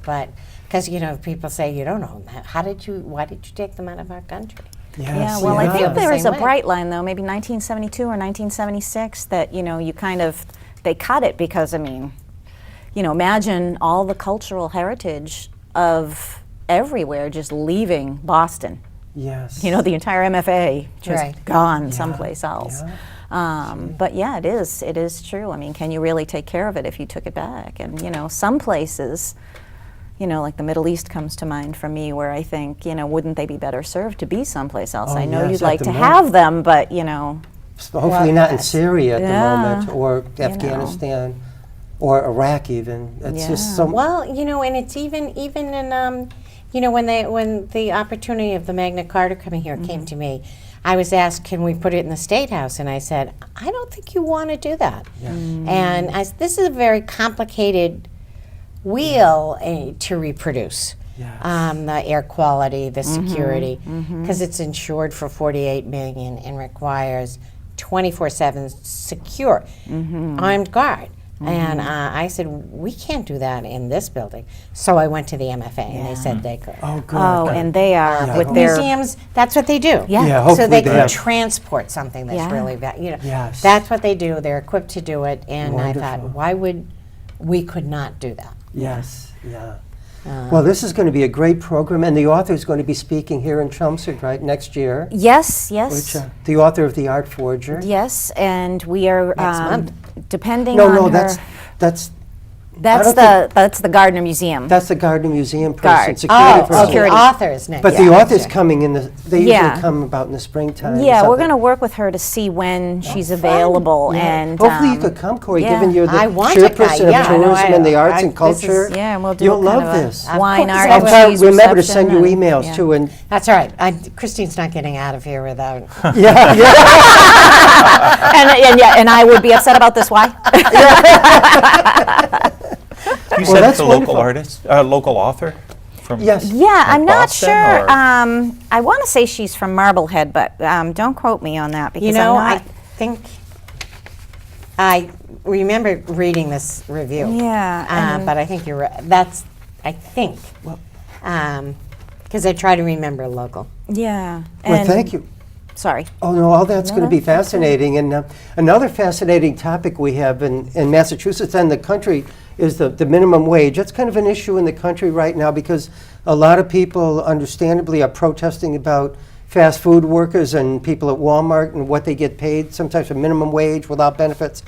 Speaker 3: But because people say you don't own that. Why did you take them out of our country?
Speaker 1: Yes,
Speaker 5: Yeah, well, I
Speaker 3: yeah.
Speaker 5: think there is a
Speaker 3: Same way.
Speaker 5: bright line, though, maybe 1972 or 1976, that, you kind of, they cut it because, imagine all the cultural heritage of everywhere just leaving Boston.
Speaker 1: Yes.
Speaker 5: The entire MFA just
Speaker 3: Right.
Speaker 5: gone someplace else.
Speaker 1: Yeah.
Speaker 5: But yeah, it is true. Can you really take care of it if you took it back? And, some places, like the Middle East comes to mind for me, where I think, wouldn't they be better served to be someplace else?
Speaker 1: Oh,
Speaker 5: I know
Speaker 1: yes,
Speaker 5: you'd
Speaker 1: at
Speaker 5: like
Speaker 1: the
Speaker 5: to
Speaker 1: moment.
Speaker 5: have them, but,
Speaker 1: Hopefully
Speaker 3: Well,
Speaker 1: not in
Speaker 3: that's-
Speaker 1: Syria at
Speaker 5: Yeah.
Speaker 1: the moment, or
Speaker 5: know.
Speaker 1: Afghanistan, or Iraq even. It's
Speaker 5: Yeah.
Speaker 1: just some.
Speaker 3: Well, and it's even in when the opportunity of the Magna Carta coming here came to me, I was asked, can we put it in the State House? And I said, I don't think you want to do that. And this is a very complicated wheel to reproduce.
Speaker 1: Yes.
Speaker 3: The air quality, the security, because it's insured for $48 million and requires 24/7 secure armed guard. And I said, we can't do that in this building. So I went to the MFA, and they said they could.
Speaker 1: Oh, good.
Speaker 5: Oh, and they are with their
Speaker 3: Museums, that's what they do.
Speaker 5: Yeah.
Speaker 1: Yeah,
Speaker 3: So
Speaker 1: hopefully
Speaker 3: they
Speaker 1: they
Speaker 3: can
Speaker 1: have-
Speaker 3: transport something that's
Speaker 5: Yeah.
Speaker 3: really,
Speaker 1: Yes.
Speaker 3: that's what they do. They're equipped to do it. And I
Speaker 1: Wonderful.
Speaker 3: thought, why would we could not do that?
Speaker 1: Yes, yeah. Well, this is going to be a great program, and the author is going to be speaking here in Chelmsford, right, next year.
Speaker 5: yes,
Speaker 1: Which, the author of The Art Forger.
Speaker 5: yes, and we are
Speaker 3: month.
Speaker 5: depending
Speaker 1: No,
Speaker 5: on
Speaker 1: no,
Speaker 5: her.
Speaker 1: that's
Speaker 5: That's
Speaker 1: don't
Speaker 5: the Gardner Museum.
Speaker 1: that's the Gardner Museum
Speaker 5: Guard.
Speaker 1: person, security
Speaker 3: Oh,
Speaker 1: person.
Speaker 5: Security.
Speaker 3: the author's next.
Speaker 1: But
Speaker 3: Yeah,
Speaker 1: the author's
Speaker 3: gotcha.
Speaker 1: coming in the. They
Speaker 5: Yeah.
Speaker 1: usually come about in the springtime. or
Speaker 5: Yeah, we're
Speaker 1: something.
Speaker 5: going to work with her to see when she's available,
Speaker 1: Yeah.
Speaker 5: and
Speaker 1: Hopefully you could come, Cory,
Speaker 5: yeah.
Speaker 1: given you're the
Speaker 3: I want to come,
Speaker 1: chairperson
Speaker 3: yeah,
Speaker 1: of
Speaker 3: I know,
Speaker 1: tourism and the arts
Speaker 3: I-
Speaker 1: and
Speaker 3: this is-
Speaker 1: culture.
Speaker 5: Yeah, and we'll do
Speaker 1: You'll
Speaker 5: kind
Speaker 1: love
Speaker 5: of a
Speaker 1: this.
Speaker 5: wine,
Speaker 3: Of
Speaker 5: art,
Speaker 3: course,
Speaker 5: and
Speaker 1: I'll
Speaker 5: cheese
Speaker 1: remember to
Speaker 5: reception
Speaker 1: send you
Speaker 5: and-
Speaker 1: emails
Speaker 5: yeah.
Speaker 1: too, and
Speaker 3: That's all right. Christine's not getting out of here without.
Speaker 1: yeah, yeah.
Speaker 5: and I would be upset about this. Why?
Speaker 2: You
Speaker 1: Well,
Speaker 2: said
Speaker 1: that's
Speaker 2: it's a local
Speaker 1: wonderful.
Speaker 2: artist, local author from.
Speaker 1: Yes.
Speaker 5: Yeah, I'm not
Speaker 2: Boston,
Speaker 5: sure.
Speaker 2: or-
Speaker 5: I want to say she's from Marblehead, but don't quote me on that because
Speaker 3: You know,
Speaker 5: I'm
Speaker 3: I
Speaker 5: not.
Speaker 3: think I remember reading this review.
Speaker 5: Yeah, and-
Speaker 3: but I think you're right. That's, I think, because I try to remember local.
Speaker 5: Yeah.
Speaker 1: Well,
Speaker 5: and-
Speaker 1: thank you.
Speaker 5: Sorry.
Speaker 1: Oh, no, all that's going to be
Speaker 5: that's
Speaker 1: fascinating. And another fascinating topic we have in Massachusetts and the country is the minimum wage. That's kind of an issue in the country right now because a lot of people, understandably, are protesting about fast food workers and people at Walmart and what they get paid, sometimes a minimum wage without benefits.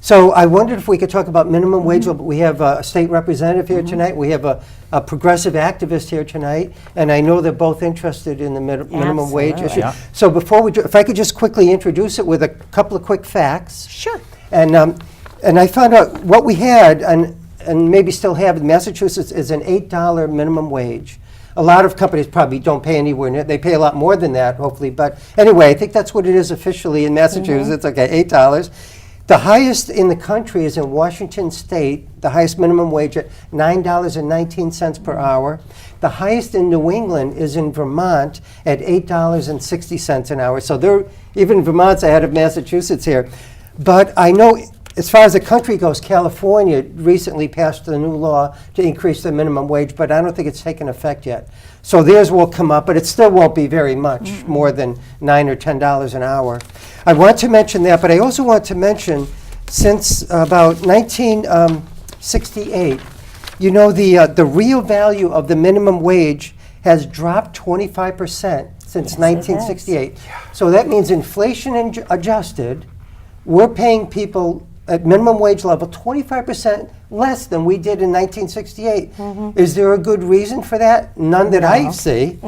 Speaker 1: So I wondered if we could talk about minimum wage. We have a state representative here tonight. We have a progressive activist here tonight. And I know they're both interested in the minimum wage
Speaker 3: Absolutely.
Speaker 1: issue.
Speaker 2: Yeah.
Speaker 1: So before we, if I could just quickly introduce it with a couple of quick facts.
Speaker 3: Sure.
Speaker 1: And I found out what we had, and maybe still have in Massachusetts, is an $8 minimum wage. A lot of companies probably don't pay anywhere near, they pay a lot more than that, hopefully. But anyway, I think that's what it is officially in Massachusetts, okay, $8. The highest in the country is in Washington State, the highest minimum wage at $9.19 per hour. The highest in New England is in Vermont at $8.60 an hour. So they're, even Vermont's ahead of Massachusetts here. But I know as far as the country goes, California recently passed a new law to increase the minimum wage, but I don't think it's taken effect yet. So theirs will come up, but it still won't be very much, more than $9 or $10 an hour. I want to mention that, but I also want to mention, since about 1968, you know, the real value of the minimum wage has dropped 25% since 1968. So that means inflation adjusted, we're paying people at minimum wage level 25% less than we did in 1968. Is there a good reason for that? None that I see.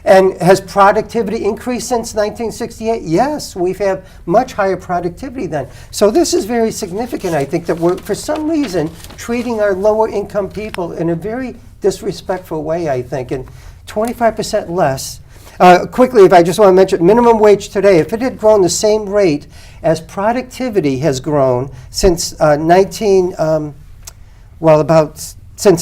Speaker 1: And has productivity increased since 1968? Yes, we've had much higher productivity then. So this is very significant, I think, that we're, for some reason, treating our lower income people in a very disrespectful way, I think, and 25% less. Quickly, if I just want to mention, minimum wage today, if it had grown the same rate as productivity has grown since since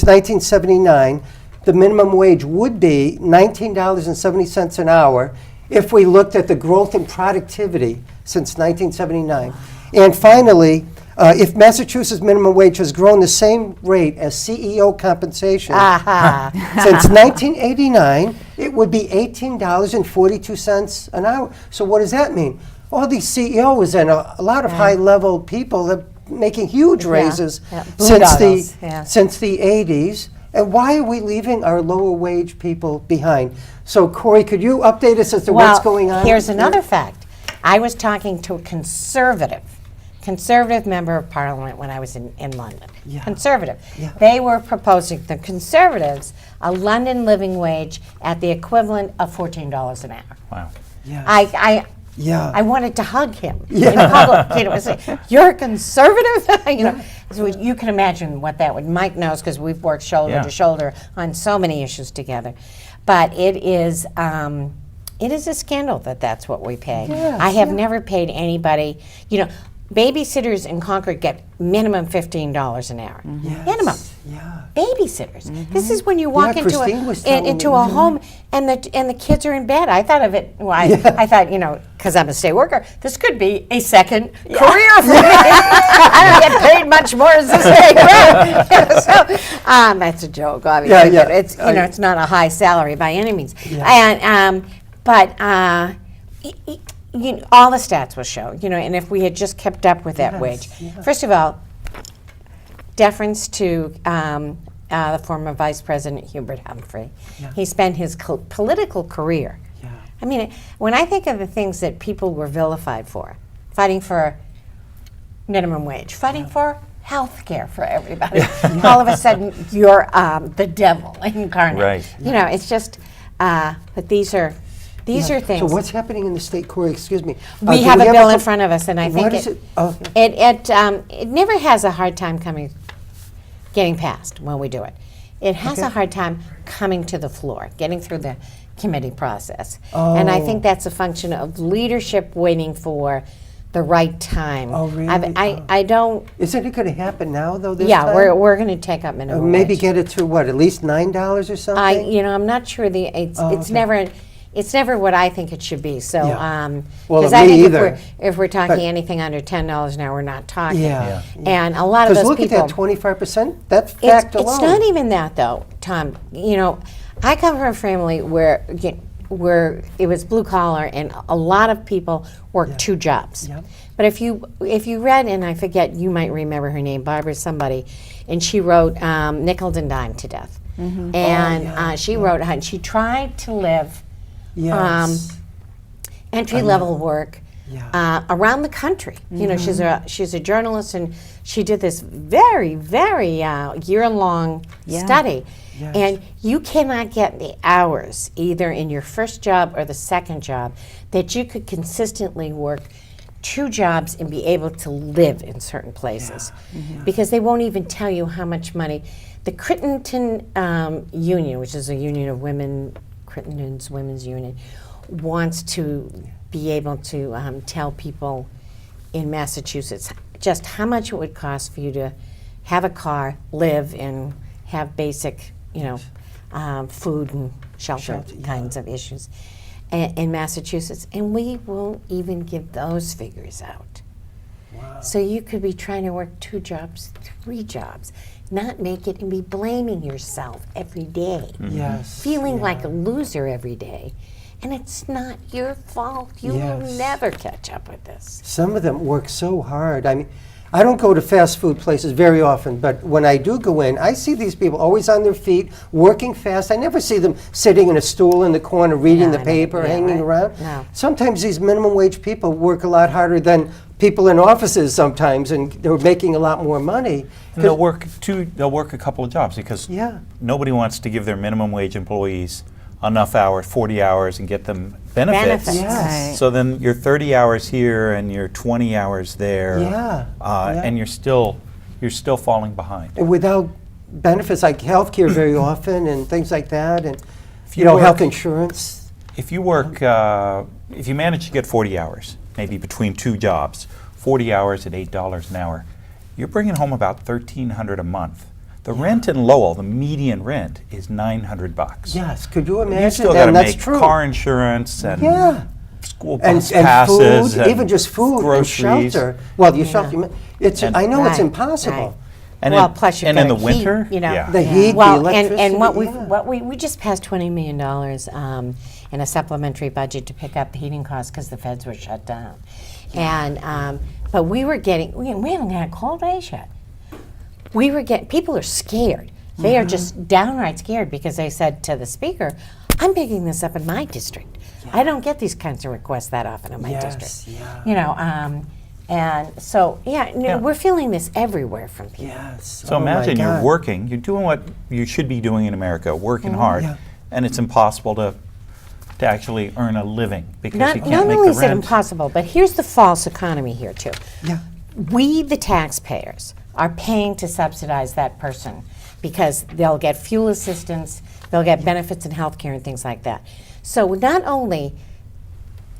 Speaker 1: 1979, the minimum wage would be $19.70 an hour if we looked at the growth in productivity since 1979. And finally, if Massachusetts minimum wage has grown the same rate as CEO compensation since 1989, it would be $18.42 an hour. So what does that mean? All these CEOs and a lot of high-level people are making huge raises since the 80s. And why are we leaving our lower wage people behind? So Cory, could you update us as to what's going on?
Speaker 3: Here's another fact. I was talking to a conservative member of parliament when I was in London.
Speaker 1: Yeah.
Speaker 3: Conservative.
Speaker 1: Yeah.
Speaker 3: They were proposing, the conservatives, a London living wage at the equivalent of $14 an hour.
Speaker 2: Wow.
Speaker 1: Yes.
Speaker 3: I wanted to hug him in public. You know, say, "You're a conservative." You know, so you can imagine what that would. Mike knows because we've worked shoulder to shoulder on so many issues together. But it is a scandal that that's what we pay.
Speaker 1: Yes,
Speaker 3: I have never paid anybody. You know, babysitters in Concord get minimum $15 an hour. Minimum.
Speaker 1: Yeah.
Speaker 3: babysitters. This is when you walk
Speaker 1: Yeah,
Speaker 3: into
Speaker 1: Christine was telling
Speaker 3: into
Speaker 1: me,
Speaker 3: a
Speaker 1: yeah.
Speaker 3: home and the kids are in bed. I thought of it. Well, I thought, you know, because I'm a state worker, this could be a second career for me. I don't get paid much more as a state rep. So, that's a joke, obviously.
Speaker 1: Yeah,
Speaker 3: But it's it's not a high salary by any means.
Speaker 1: Yeah.
Speaker 3: And you know, all the stats will show. You know, and if we had just kept up with that
Speaker 1: Yes,
Speaker 3: wage,
Speaker 1: yeah.
Speaker 3: first of all, deference to the former Vice President Hubert Humphrey.
Speaker 1: Yeah.
Speaker 3: He spent his political career.
Speaker 1: Yeah.
Speaker 3: I mean, when I think of the things that people were vilified for, fighting for minimum wage, fighting for health care for everybody, all of a sudden you're the devil incarnate.
Speaker 2: Right.
Speaker 3: You know, it's just, but these are things.
Speaker 1: So what's happening in the state, Cory? Excuse me.
Speaker 3: We
Speaker 1: do
Speaker 3: have a bill in
Speaker 1: co-
Speaker 3: front of us, and I think
Speaker 1: What is it? Oh,
Speaker 3: it never has a hard time getting passed when we do it. It has a hard time coming to the floor, getting through the committee process. And I think that's a function of leadership waiting for the right time.
Speaker 1: Oh, really?
Speaker 3: I don't.
Speaker 1: Isn't it going to happen now, though, this
Speaker 3: Yeah,
Speaker 1: time?
Speaker 3: we're going to take up minimum
Speaker 1: Maybe
Speaker 3: wage.
Speaker 1: get it to, what, at least $9 or something?
Speaker 3: I'm not sure it's
Speaker 1: okay.
Speaker 3: never what I think it should be. So,
Speaker 1: Yeah. Well,
Speaker 3: because
Speaker 1: me
Speaker 3: I think
Speaker 1: either.
Speaker 3: if we're talking
Speaker 1: But-
Speaker 3: anything under $10 an hour, we're not talking.
Speaker 1: Yeah.
Speaker 3: And a lot of
Speaker 1: Because
Speaker 3: those
Speaker 1: look
Speaker 3: people.
Speaker 1: at that 25%. That fact alone.
Speaker 3: It's not even that though, Tom. You know, I come from a family where it was blue collar, and a lot of people worked two jobs.
Speaker 1: Yep.
Speaker 3: But if you read, and I forget, you might remember her name, Barbara somebody, and she wrote Nickel and Dime to Death, and she wrote, and she tried to live
Speaker 1: Yes.
Speaker 3: entry level work
Speaker 1: Yeah.
Speaker 3: around the country. You know, she's a journalist, and she did this very year-long study.
Speaker 1: Yes.
Speaker 3: And you cannot get the hours either in your first job or the second job that you could consistently work two jobs and be able to live in certain places, because they won't even tell you how much money. The Crittenton Union, which is a union of women, Crittenton's Women's Union, wants to be able to tell people in Massachusetts just how much it would cost for you to have a car, live, and have basic, food and shelter kinds of issues in Massachusetts. And we won't even give those figures out.
Speaker 1: Wow.
Speaker 3: So you could be trying to work 2 jobs, 3 jobs, not make it, and be blaming yourself every day.
Speaker 1: Yes.
Speaker 3: Feeling like a loser every day. And it's not your fault. You will
Speaker 1: Yes.
Speaker 3: never catch up with this.
Speaker 1: Some of them work so hard. I mean, I don't go to fast food places very often, but when I do go in, I see these people always on their feet, working fast. I never see them sitting in a stool in the corner reading the
Speaker 3: No,
Speaker 1: paper,
Speaker 3: yeah,
Speaker 1: hanging
Speaker 3: right.
Speaker 1: around.
Speaker 3: No.
Speaker 1: Sometimes these minimum wage people work a lot harder than people in offices sometimes, and they're making a lot more money.
Speaker 2: And they'll work a couple of jobs because
Speaker 1: Yeah.
Speaker 2: nobody wants to give their minimum wage employees enough hours, 40 hours, and get them benefits.
Speaker 3: Benefits.
Speaker 1: Yes.
Speaker 5: Right.
Speaker 2: So then you're 30 hours here and you're 20 hours there.
Speaker 1: Yeah. Yeah.
Speaker 2: And you're still falling behind.
Speaker 1: And without benefits like health care very often and things like that, and
Speaker 2: you
Speaker 1: health
Speaker 2: work-
Speaker 1: insurance.
Speaker 2: If you work, if you manage to get 40 hours, maybe between 2 jobs, 40 hours at $8 an hour, you're bringing home about $1,300 a month. The rent in Lowell, the median rent, is $900.
Speaker 1: Yes, could you imagine?
Speaker 2: You still got to
Speaker 1: And that's
Speaker 2: make
Speaker 1: true.
Speaker 2: car insurance and
Speaker 1: Yeah.
Speaker 2: school
Speaker 1: And,
Speaker 2: bus
Speaker 1: and
Speaker 2: passes,
Speaker 1: food, even just food and
Speaker 2: groceries.
Speaker 1: shelter. Well, your shelter, it's,
Speaker 2: And-
Speaker 1: I know it's
Speaker 3: Right,
Speaker 1: impossible.
Speaker 3: right.
Speaker 2: And
Speaker 3: Well,
Speaker 2: in,
Speaker 3: plus you've
Speaker 2: and in
Speaker 3: got
Speaker 2: the
Speaker 3: heat,
Speaker 2: winter,
Speaker 3: you know.
Speaker 2: yeah.
Speaker 1: The heat,
Speaker 3: Well,
Speaker 1: the electricity.
Speaker 3: and
Speaker 1: yeah.
Speaker 3: we just passed $20 million in a supplementary budget to pick up the heating costs because the feds were shut down. And but we haven't had a cold days yet. People are scared. They are just downright scared because they said to the speaker, "I'm picking this up in my district. I don't get these kinds of requests that often in my
Speaker 1: Yes,
Speaker 3: district."
Speaker 1: yeah.
Speaker 3: And so we're feeling this everywhere from people.
Speaker 1: Yes.
Speaker 2: So
Speaker 1: Oh my
Speaker 2: imagine you're
Speaker 1: God.
Speaker 2: working, you're doing what you should be doing in America, working hard,
Speaker 1: Yeah.
Speaker 2: and it's impossible to actually earn a living because
Speaker 3: Not
Speaker 2: you can't make
Speaker 3: only
Speaker 2: the
Speaker 3: is it
Speaker 2: rent.
Speaker 3: impossible, but here's the false economy here too.
Speaker 1: Yeah.
Speaker 3: We, the taxpayers, are paying to subsidize that person because they'll get fuel assistance, they'll get benefits in health care and things like that. So not only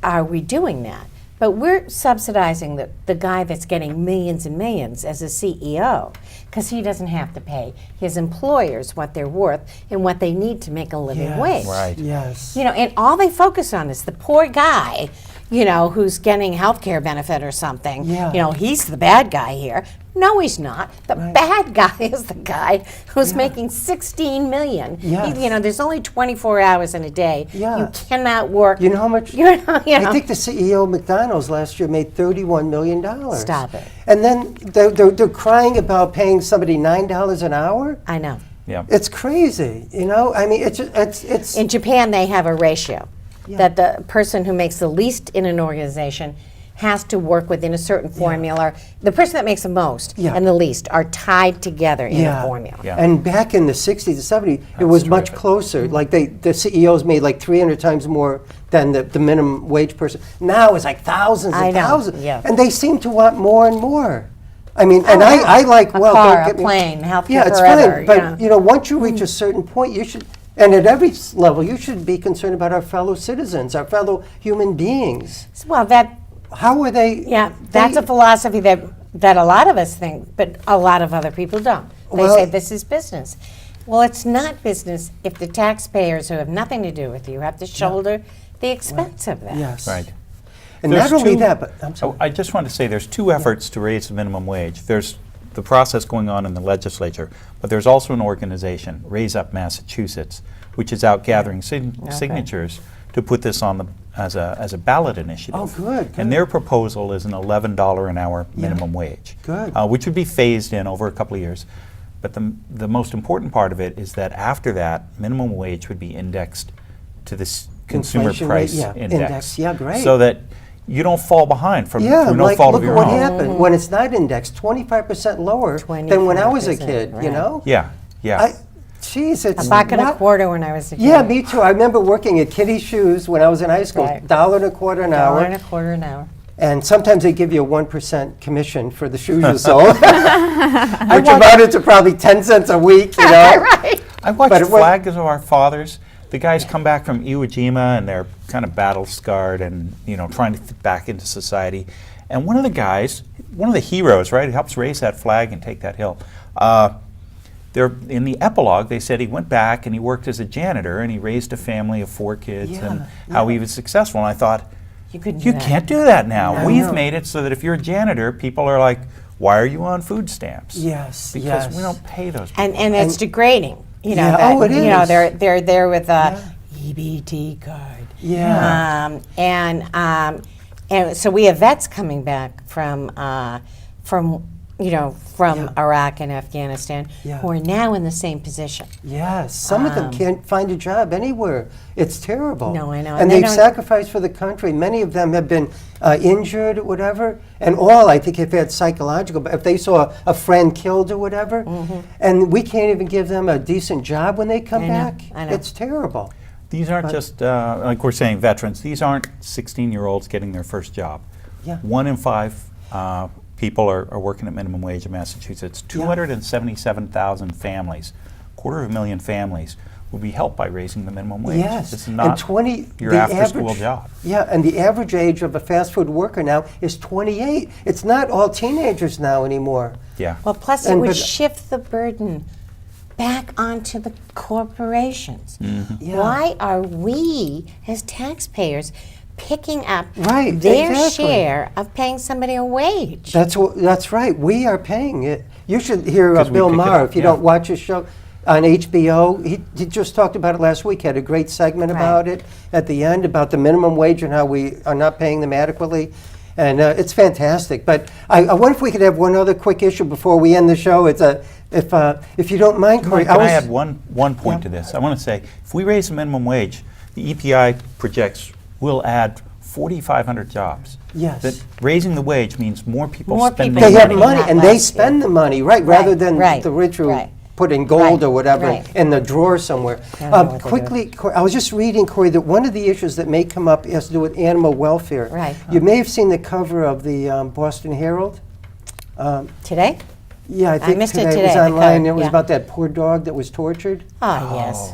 Speaker 3: are we doing that, But we're subsidizing the guy that's getting millions and millions as a CEO because he doesn't have to pay his employers what they're worth and what they need to make a living wage.
Speaker 2: Right.
Speaker 1: Yes.
Speaker 3: You know, and all they focus on is the poor guy, you know, who's getting health care benefit or something.
Speaker 1: Yeah.
Speaker 3: You know, he's the bad guy here. No, he's not. The bad guy is the guy who's making $16 million.
Speaker 1: Yes.
Speaker 3: You know, there's only 24 hours in a day.
Speaker 1: Yeah.
Speaker 3: You cannot work.
Speaker 1: You know how much?
Speaker 3: You know,
Speaker 1: I think the CEO of McDonald's last year made $31 million.
Speaker 3: Stop it.
Speaker 1: And then they're crying about paying somebody $9 an hour?
Speaker 3: I know.
Speaker 2: Yeah.
Speaker 1: It's crazy, you know? I mean, it's
Speaker 3: In Japan, they have a ratio that the person who makes the least in an organization has to work within a certain formula. The person that makes the most and the least are tied together in a formula.
Speaker 2: Yeah.
Speaker 1: And back in the 60s and 70s, it was much
Speaker 2: terrific.
Speaker 1: closer. Like the CEOs made like 300 times more than the minimum wage person. Now it's like thousands
Speaker 3: I
Speaker 1: and
Speaker 3: know,
Speaker 1: thousands.
Speaker 3: yeah.
Speaker 1: And they seem to want more and more. I mean, and I like,
Speaker 3: A
Speaker 1: well,
Speaker 3: car,
Speaker 1: don't
Speaker 3: a
Speaker 1: get me-
Speaker 3: plane, healthcare
Speaker 1: Yeah, it's
Speaker 3: forever,
Speaker 1: fine. But, you know, once you reach a certain point, you should, and at every level, you should be concerned about our fellow citizens, our fellow human beings.
Speaker 3: Well, that
Speaker 1: How are they?
Speaker 3: that's a philosophy that a lot of us think, but a lot of other people don't. They
Speaker 1: Well-
Speaker 3: say this is business. Well, it's not business if the taxpayers who have nothing to do with you have to shoulder the expense of that.
Speaker 1: Yes.
Speaker 2: Right.
Speaker 1: And
Speaker 2: There's
Speaker 1: not only
Speaker 2: two-
Speaker 1: that, but I'm sorry.
Speaker 2: I just want to say there's two efforts to raise the minimum wage. There's the process going on in the legislature, but there's also an organization, Raise Up Massachusetts, which is out gathering signatures to put this on the as a ballot initiative.
Speaker 1: Oh, good, good.
Speaker 2: And their proposal is an $11 an hour minimum wage,
Speaker 1: Good.
Speaker 2: which would be phased in over a couple of years. But the most important part of it is that after that, minimum wage would be indexed to this consumer
Speaker 1: Inflation rate,
Speaker 2: price
Speaker 1: yeah, index, yeah, great.
Speaker 2: so that you don't fall behind through no
Speaker 1: like,
Speaker 2: fault
Speaker 1: look
Speaker 2: of
Speaker 1: at
Speaker 2: your
Speaker 1: what
Speaker 2: own.
Speaker 1: happened when it's not indexed, 25% lower than when I was a
Speaker 3: 25%,
Speaker 1: kid, you
Speaker 3: right.
Speaker 1: know?
Speaker 2: Yeah, yeah.
Speaker 1: Geez, it's
Speaker 3: A buck and a
Speaker 1: what-
Speaker 3: quarter when I was a kid.
Speaker 1: Yeah, me too. I remember working at Kitty Shoes when I was in high school,
Speaker 3: Right.
Speaker 1: $1.25 an
Speaker 3: Dollar and
Speaker 1: hour.
Speaker 3: a quarter an hour.
Speaker 1: And sometimes they give you a 1% commission for the shoes you sold, which amounted to probably 10 cents a week, you know?
Speaker 3: Right.
Speaker 2: I watched
Speaker 1: But it was-
Speaker 2: Flags of Our Fathers. The guys come back from Iwo Jima and they're kind of battle scarred and trying to fit back into society. And one of the guys, one of the heroes, right, who helps raise that flag and take that hill. There in the epilogue, they said he went back and he worked as a janitor and he raised a family of 4 kids and how he was successful. And I thought,
Speaker 3: You couldn't
Speaker 2: you
Speaker 3: do that.
Speaker 2: can't do that now.
Speaker 1: I
Speaker 2: We've
Speaker 1: know.
Speaker 2: made it so that if you're a janitor, people are like, why are you on food stamps?
Speaker 1: Yes,
Speaker 2: Because
Speaker 1: yes.
Speaker 2: we don't pay those people.
Speaker 3: And it's degrading. You know,
Speaker 1: Yeah,
Speaker 3: that,
Speaker 1: oh, it
Speaker 3: you know,
Speaker 1: is.
Speaker 3: they're there with a EBT card.
Speaker 1: Yeah.
Speaker 3: And so we have vets coming back from Iraq and Afghanistan who are now in the same position.
Speaker 1: Yes, some of them can't find a job anywhere. It's terrible.
Speaker 3: No, I know.
Speaker 1: And
Speaker 3: And they
Speaker 1: they've
Speaker 3: don't-
Speaker 1: sacrificed for the country. Many of them have been injured or whatever, and all, I think, have had psychological, but if they saw a friend killed or whatever, and we can't even give them a decent job when they come
Speaker 3: I know,
Speaker 1: back.
Speaker 3: I know.
Speaker 1: It's terrible.
Speaker 2: These aren't just, like we're saying, veterans. These aren't 16-year-olds getting their first job.
Speaker 1: Yeah.
Speaker 2: 1 in 5 people are working at minimum wage in Massachusetts. 277,000 families, 250,000 families, will be helped by raising the minimum wage.
Speaker 1: Yes.
Speaker 2: This is
Speaker 1: And
Speaker 2: not
Speaker 1: 20
Speaker 2: your
Speaker 1: the
Speaker 2: after-school
Speaker 1: average-
Speaker 2: job.
Speaker 1: Yeah, and the average age of a fast food worker now is 28. It's not all teenagers now anymore.
Speaker 2: Yeah.
Speaker 3: Well, plus it
Speaker 1: And
Speaker 3: would
Speaker 1: but-
Speaker 3: shift the burden back onto the corporations.
Speaker 1: Yeah.
Speaker 3: Why are we, as taxpayers, picking up
Speaker 1: Right,
Speaker 3: their
Speaker 1: exactly.
Speaker 3: share of paying somebody a wage?
Speaker 1: That's right. We are paying it. You should hear
Speaker 2: 'Cause we
Speaker 1: Bill
Speaker 2: pick it
Speaker 1: Maher
Speaker 2: up,
Speaker 1: if you
Speaker 2: yeah.
Speaker 1: don't watch his show on HBO. He just talked about it last week. Had a great segment
Speaker 3: Right.
Speaker 1: about it at the end about the minimum wage and how we are not paying them adequately. And it's fantastic. But I wonder if we could have one other quick issue before we end the show. It's if you don't mind, Cory.
Speaker 2: Can I add one point to this? I want to say, if we raise the minimum wage, the EPI projects we'll add 4,500 jobs.
Speaker 1: Yes.
Speaker 2: That raising the wage means more people
Speaker 3: More
Speaker 2: spending
Speaker 3: people
Speaker 1: They have
Speaker 3: Money,
Speaker 1: money,
Speaker 3: not
Speaker 1: and they
Speaker 3: less,
Speaker 1: spend the money, right, rather than
Speaker 3: right,
Speaker 1: the rich who
Speaker 3: right.
Speaker 1: put in gold
Speaker 3: Right,
Speaker 1: or whatever
Speaker 3: right.
Speaker 1: in the drawer somewhere.
Speaker 3: I don't know what they do.
Speaker 1: Quickly, Cory, I was just reading, Cory, that one of the issues that may come up has to do with animal welfare.
Speaker 3: Right.
Speaker 1: You may have seen the cover of the Boston Herald.
Speaker 3: Today?
Speaker 1: Yeah, I think
Speaker 3: missed it
Speaker 1: today. It
Speaker 3: today,
Speaker 1: was
Speaker 3: the
Speaker 1: online.
Speaker 3: cover,
Speaker 1: It was
Speaker 3: yeah.
Speaker 1: about that poor dog that was tortured.
Speaker 3: Oh, yes.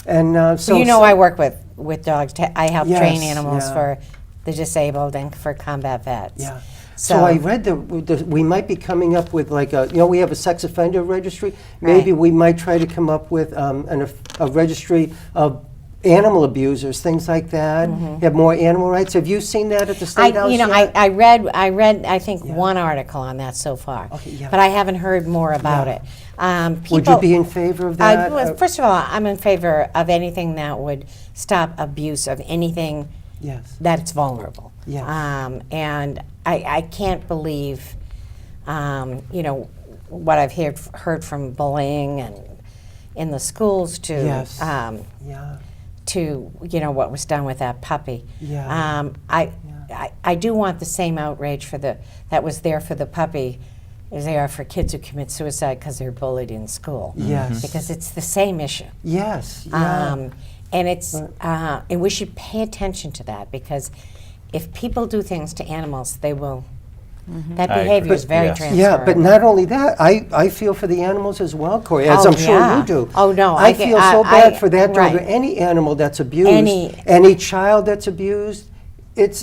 Speaker 1: And so
Speaker 3: You know, I work with dogs. I help train
Speaker 1: Yes,
Speaker 3: animals
Speaker 1: yeah.
Speaker 3: for the disabled and for combat vets.
Speaker 1: Yeah. So I read that we might be coming up with like we have a sex offender registry. Maybe
Speaker 3: Right.
Speaker 1: we might try to come up with a registry of animal abusers, things like that. Have more animal rights. Have you seen that at the State House yet?
Speaker 3: I read, I think one article on that so far,
Speaker 1: Okay, yeah.
Speaker 3: but I haven't heard more about it.
Speaker 1: Would you be in favor of that?
Speaker 3: Well, first of all, I'm in favor of anything that would stop abuse of anything
Speaker 1: Yes.
Speaker 3: that's vulnerable.
Speaker 1: Yes.
Speaker 3: And I can't believe, what I've heard from bullying and in the schools to
Speaker 1: Yes. Yeah.
Speaker 3: to what was done with that puppy.
Speaker 1: Yeah.
Speaker 3: I do want the same outrage that was there for the puppy as they are for kids who commit suicide because they're bullied in school.
Speaker 1: Yes.
Speaker 3: Because it's the same issue.
Speaker 1: Yes. Yeah.
Speaker 3: And it's and we should pay attention to that, because if people do things to animals, they will. That
Speaker 2: I
Speaker 3: behavior
Speaker 2: agree.
Speaker 3: is very
Speaker 2: Yes.
Speaker 3: transferable.
Speaker 1: Yeah, but not only that, I feel for the animals as well, Cory, as
Speaker 3: Oh,
Speaker 1: I'm sure
Speaker 3: yeah.
Speaker 1: you do.
Speaker 3: Oh, no,
Speaker 1: I feel so bad for that dog or
Speaker 3: right.
Speaker 1: any animal that's abused,
Speaker 3: Any-
Speaker 1: any child that's abused.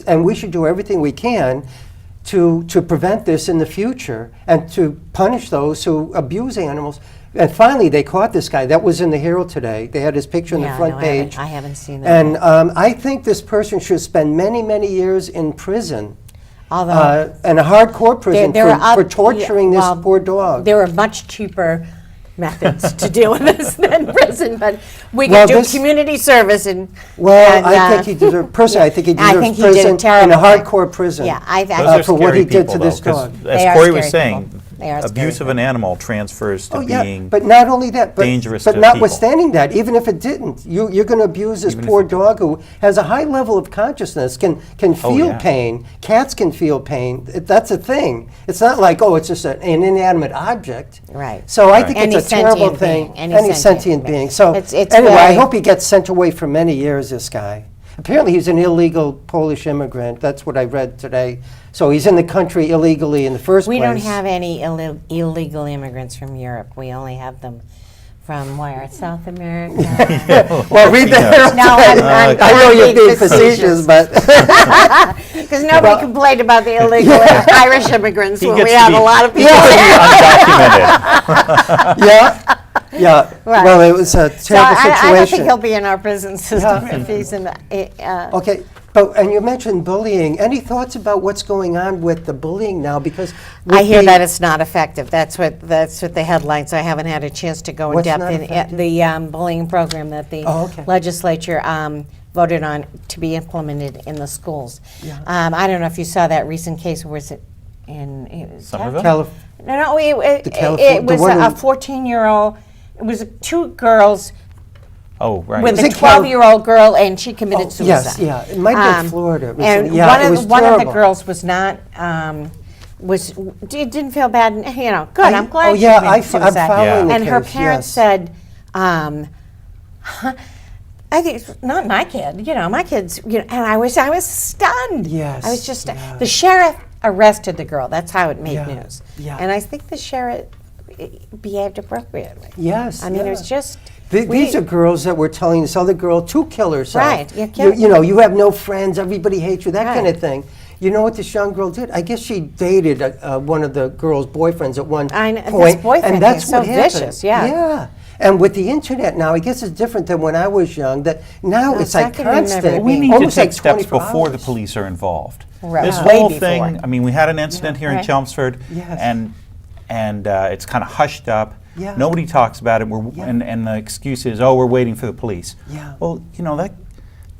Speaker 1: And we should do everything we can to prevent this in the future and to punish those who abuse animals. And finally, they caught this guy. That was in the Herald today. They had his picture on the
Speaker 3: Yeah,
Speaker 1: front
Speaker 3: no,
Speaker 1: page.
Speaker 3: I haven't seen that.
Speaker 1: And I think this person should spend many, many years in prison.
Speaker 3: Although
Speaker 1: And a hardcore prison
Speaker 3: there are
Speaker 1: for torturing this poor dog.
Speaker 3: There are much cheaper methods to deal with this than prison, but we
Speaker 1: Well,
Speaker 3: can do
Speaker 1: this-
Speaker 3: community service and.
Speaker 1: Well,
Speaker 3: and,
Speaker 1: I think he deserves, personally, I think he
Speaker 3: I
Speaker 1: deserves
Speaker 3: think he did a
Speaker 1: prison in a
Speaker 3: terrible thing.
Speaker 1: hardcore prison.
Speaker 3: Yeah, I
Speaker 2: Those
Speaker 3: think.
Speaker 2: are
Speaker 1: for what
Speaker 2: scary
Speaker 1: he did
Speaker 2: people,
Speaker 1: to this
Speaker 2: though, 'cause
Speaker 1: dog.
Speaker 3: They
Speaker 2: As
Speaker 3: are
Speaker 2: Cory was
Speaker 3: scary
Speaker 2: saying,
Speaker 3: people. They are
Speaker 2: abuse
Speaker 3: scary
Speaker 2: of an animal transfers to
Speaker 1: Oh, yeah,
Speaker 2: being
Speaker 1: but not only that, but,
Speaker 2: dangerous
Speaker 1: but
Speaker 2: to
Speaker 1: notwithstanding that, even if it didn't, you're going to abuse this
Speaker 2: Even if
Speaker 1: poor
Speaker 2: it didn't.
Speaker 1: dog who has a high level of consciousness, can feel
Speaker 2: yeah.
Speaker 1: pain. Cats can feel pain. That's a thing. It's not like, oh, it's just an inanimate object.
Speaker 3: Right.
Speaker 1: So I
Speaker 3: Right.
Speaker 1: think
Speaker 3: Any
Speaker 1: it's a terrible
Speaker 3: sentient
Speaker 1: thing.
Speaker 3: being, any
Speaker 1: Any
Speaker 3: sentient
Speaker 1: sentient
Speaker 3: being.
Speaker 1: being. So
Speaker 3: It's
Speaker 1: anyway, I
Speaker 3: very-
Speaker 1: hope he gets sent away for many years, this guy. Apparently he's an illegal Polish immigrant. That's what I read today. So he's in the country illegally in the first
Speaker 3: We
Speaker 1: place.
Speaker 3: don't have any illegal immigrants from Europe. We only have them from where? South America.
Speaker 1: Well, read the Herald.
Speaker 3: No, I'm
Speaker 1: I know you're being
Speaker 3: facetious.
Speaker 1: facetious, but
Speaker 3: Because nobody complained about the illegal Irish immigrants
Speaker 2: He
Speaker 3: when
Speaker 2: gets
Speaker 3: we
Speaker 2: to
Speaker 3: have
Speaker 2: be-
Speaker 3: a lot of people.
Speaker 2: undocumented.
Speaker 1: yeah, yeah.
Speaker 3: Right.
Speaker 1: Well, it was a terrible
Speaker 3: So I don't think
Speaker 1: situation.
Speaker 3: he'll be in our prison system
Speaker 1: Yeah.
Speaker 3: if he's in the.
Speaker 1: Okay, and you mentioned bullying. Any thoughts about what's going on with the bullying now? Because with
Speaker 3: I hear
Speaker 1: the-
Speaker 3: that it's not effective. That's what the headlines. I haven't had a chance to go in
Speaker 1: What's
Speaker 3: depth
Speaker 1: not
Speaker 3: in
Speaker 1: effective?
Speaker 3: the bullying program that the
Speaker 1: Oh, okay.
Speaker 3: legislature voted on to be implemented in the schools.
Speaker 1: Yeah.
Speaker 3: I don't know if you saw that recent case. Was it in
Speaker 2: Somerville?
Speaker 1: Calif-
Speaker 3: it
Speaker 1: the
Speaker 3: was
Speaker 1: one
Speaker 3: a
Speaker 1: in-
Speaker 3: 14-year-old. It was two girls
Speaker 2: Oh, right.
Speaker 3: with
Speaker 1: Was
Speaker 3: a
Speaker 1: it Cal-
Speaker 3: 12-year-old girl, and she committed
Speaker 1: Oh,
Speaker 3: suicide.
Speaker 1: yes, yeah. It might have been Florida. It was
Speaker 3: And
Speaker 1: in- yeah,
Speaker 3: one
Speaker 1: it
Speaker 3: of
Speaker 1: was
Speaker 3: one of the
Speaker 1: terrible.
Speaker 3: girls was not didn't feel bad. Good. I'm glad.
Speaker 1: Oh,
Speaker 3: she
Speaker 1: yeah,
Speaker 3: committed
Speaker 1: I'm
Speaker 3: suicide.
Speaker 1: following the
Speaker 3: And her
Speaker 1: case,
Speaker 3: parents
Speaker 1: yes.
Speaker 3: said, I think it's not my kid. My kids. And I was stunned.
Speaker 1: Yes,
Speaker 3: I was just
Speaker 1: yeah.
Speaker 3: the sheriff arrested the girl. That's how it made
Speaker 1: Yeah,
Speaker 3: news.
Speaker 1: yeah.
Speaker 3: And I think the sheriff behaved appropriately.
Speaker 1: Yes.
Speaker 3: I mean, it
Speaker 1: yeah.
Speaker 3: was just.
Speaker 1: These are girls that were telling this other girl to kill herself.
Speaker 3: Right, you can't-
Speaker 1: You have no friends, everybody hates you, that kind
Speaker 3: Right.
Speaker 1: of thing. You know what this young girl did? I guess she dated one of the girl's boyfriends at one
Speaker 3: I know, this
Speaker 1: point.
Speaker 3: boyfriend
Speaker 1: and that's
Speaker 3: is so
Speaker 1: what happened.
Speaker 3: vicious, yeah.
Speaker 1: Yeah. And with the internet now, I guess it's different than when I was young, that now it's like
Speaker 3: it's not gonna never
Speaker 1: constant.
Speaker 3: be.
Speaker 2: We need to
Speaker 1: almost
Speaker 2: take
Speaker 1: like
Speaker 2: steps
Speaker 1: 24
Speaker 2: before the
Speaker 1: hours.
Speaker 2: police are involved.
Speaker 3: Right.
Speaker 2: This
Speaker 3: Yeah. Way
Speaker 2: whole
Speaker 3: before.
Speaker 2: thing, I mean, we had an incident here in
Speaker 3: Right.
Speaker 2: Chelmsford,
Speaker 1: Yes.
Speaker 2: and it's kind of hushed up.
Speaker 1: Yeah.
Speaker 2: Nobody talks about it,
Speaker 1: Yeah.
Speaker 2: and the excuse is, oh, we're waiting for the police.
Speaker 1: Yeah.
Speaker 2: Well,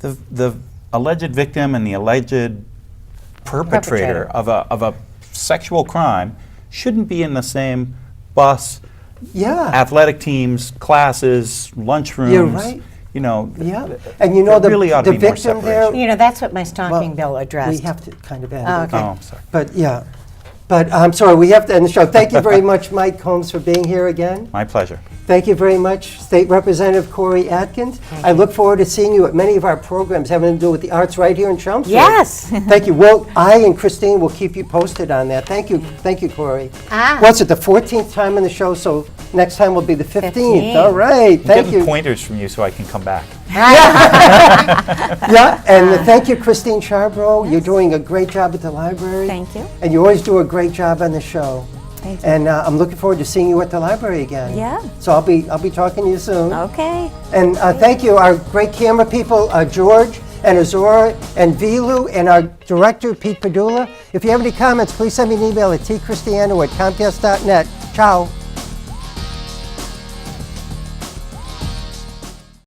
Speaker 2: that the alleged victim and the alleged perpetrator of a sexual crime shouldn't be in the same bus,
Speaker 1: Yeah.
Speaker 2: athletic teams, classes, lunchrooms.
Speaker 1: You're right. Yeah. And
Speaker 2: there really ought to be more
Speaker 1: victim there,
Speaker 2: separation.
Speaker 3: That's what my stalking
Speaker 1: Well,
Speaker 3: bill addressed.
Speaker 1: we have to kind of end
Speaker 3: Oh,
Speaker 1: it.
Speaker 3: okay.
Speaker 2: Oh, I'm sorry.
Speaker 1: But yeah. But I'm sorry, we have to end the show. Thank you very much, Mike Combs, for being here again.
Speaker 2: My pleasure.
Speaker 1: Thank you very much, State Representative Cory Atkins. I look forward to seeing you at many of our programs having to do with the arts right here in Chelmsford.
Speaker 3: Yes.
Speaker 1: Thank you. Well, I and Christine will keep you posted on that. Thank you, Cory.
Speaker 3: Ah.
Speaker 1: What's it, the 14th time in the show, so Next time will be the 15th.
Speaker 3: 15th.
Speaker 1: All right,
Speaker 2: I'm
Speaker 1: thank
Speaker 2: getting
Speaker 1: you.
Speaker 2: pointers from you so I can come back.
Speaker 1: Yeah, and thank you, Christine Sharbrough. You're doing a great job at the library.
Speaker 5: Thank you.
Speaker 1: And you always do a great job on the show.
Speaker 5: Thank you.
Speaker 1: And I'm looking forward to seeing you at the library again.
Speaker 5: Yeah.
Speaker 1: So I'll be talking to you soon.
Speaker 5: Okay.
Speaker 1: And thank you, our great camera people, George and Azora and Vilu, and our director, Pete Padula. If you have any comments, please send me an email at tcristiano@comcast.net. Ciao.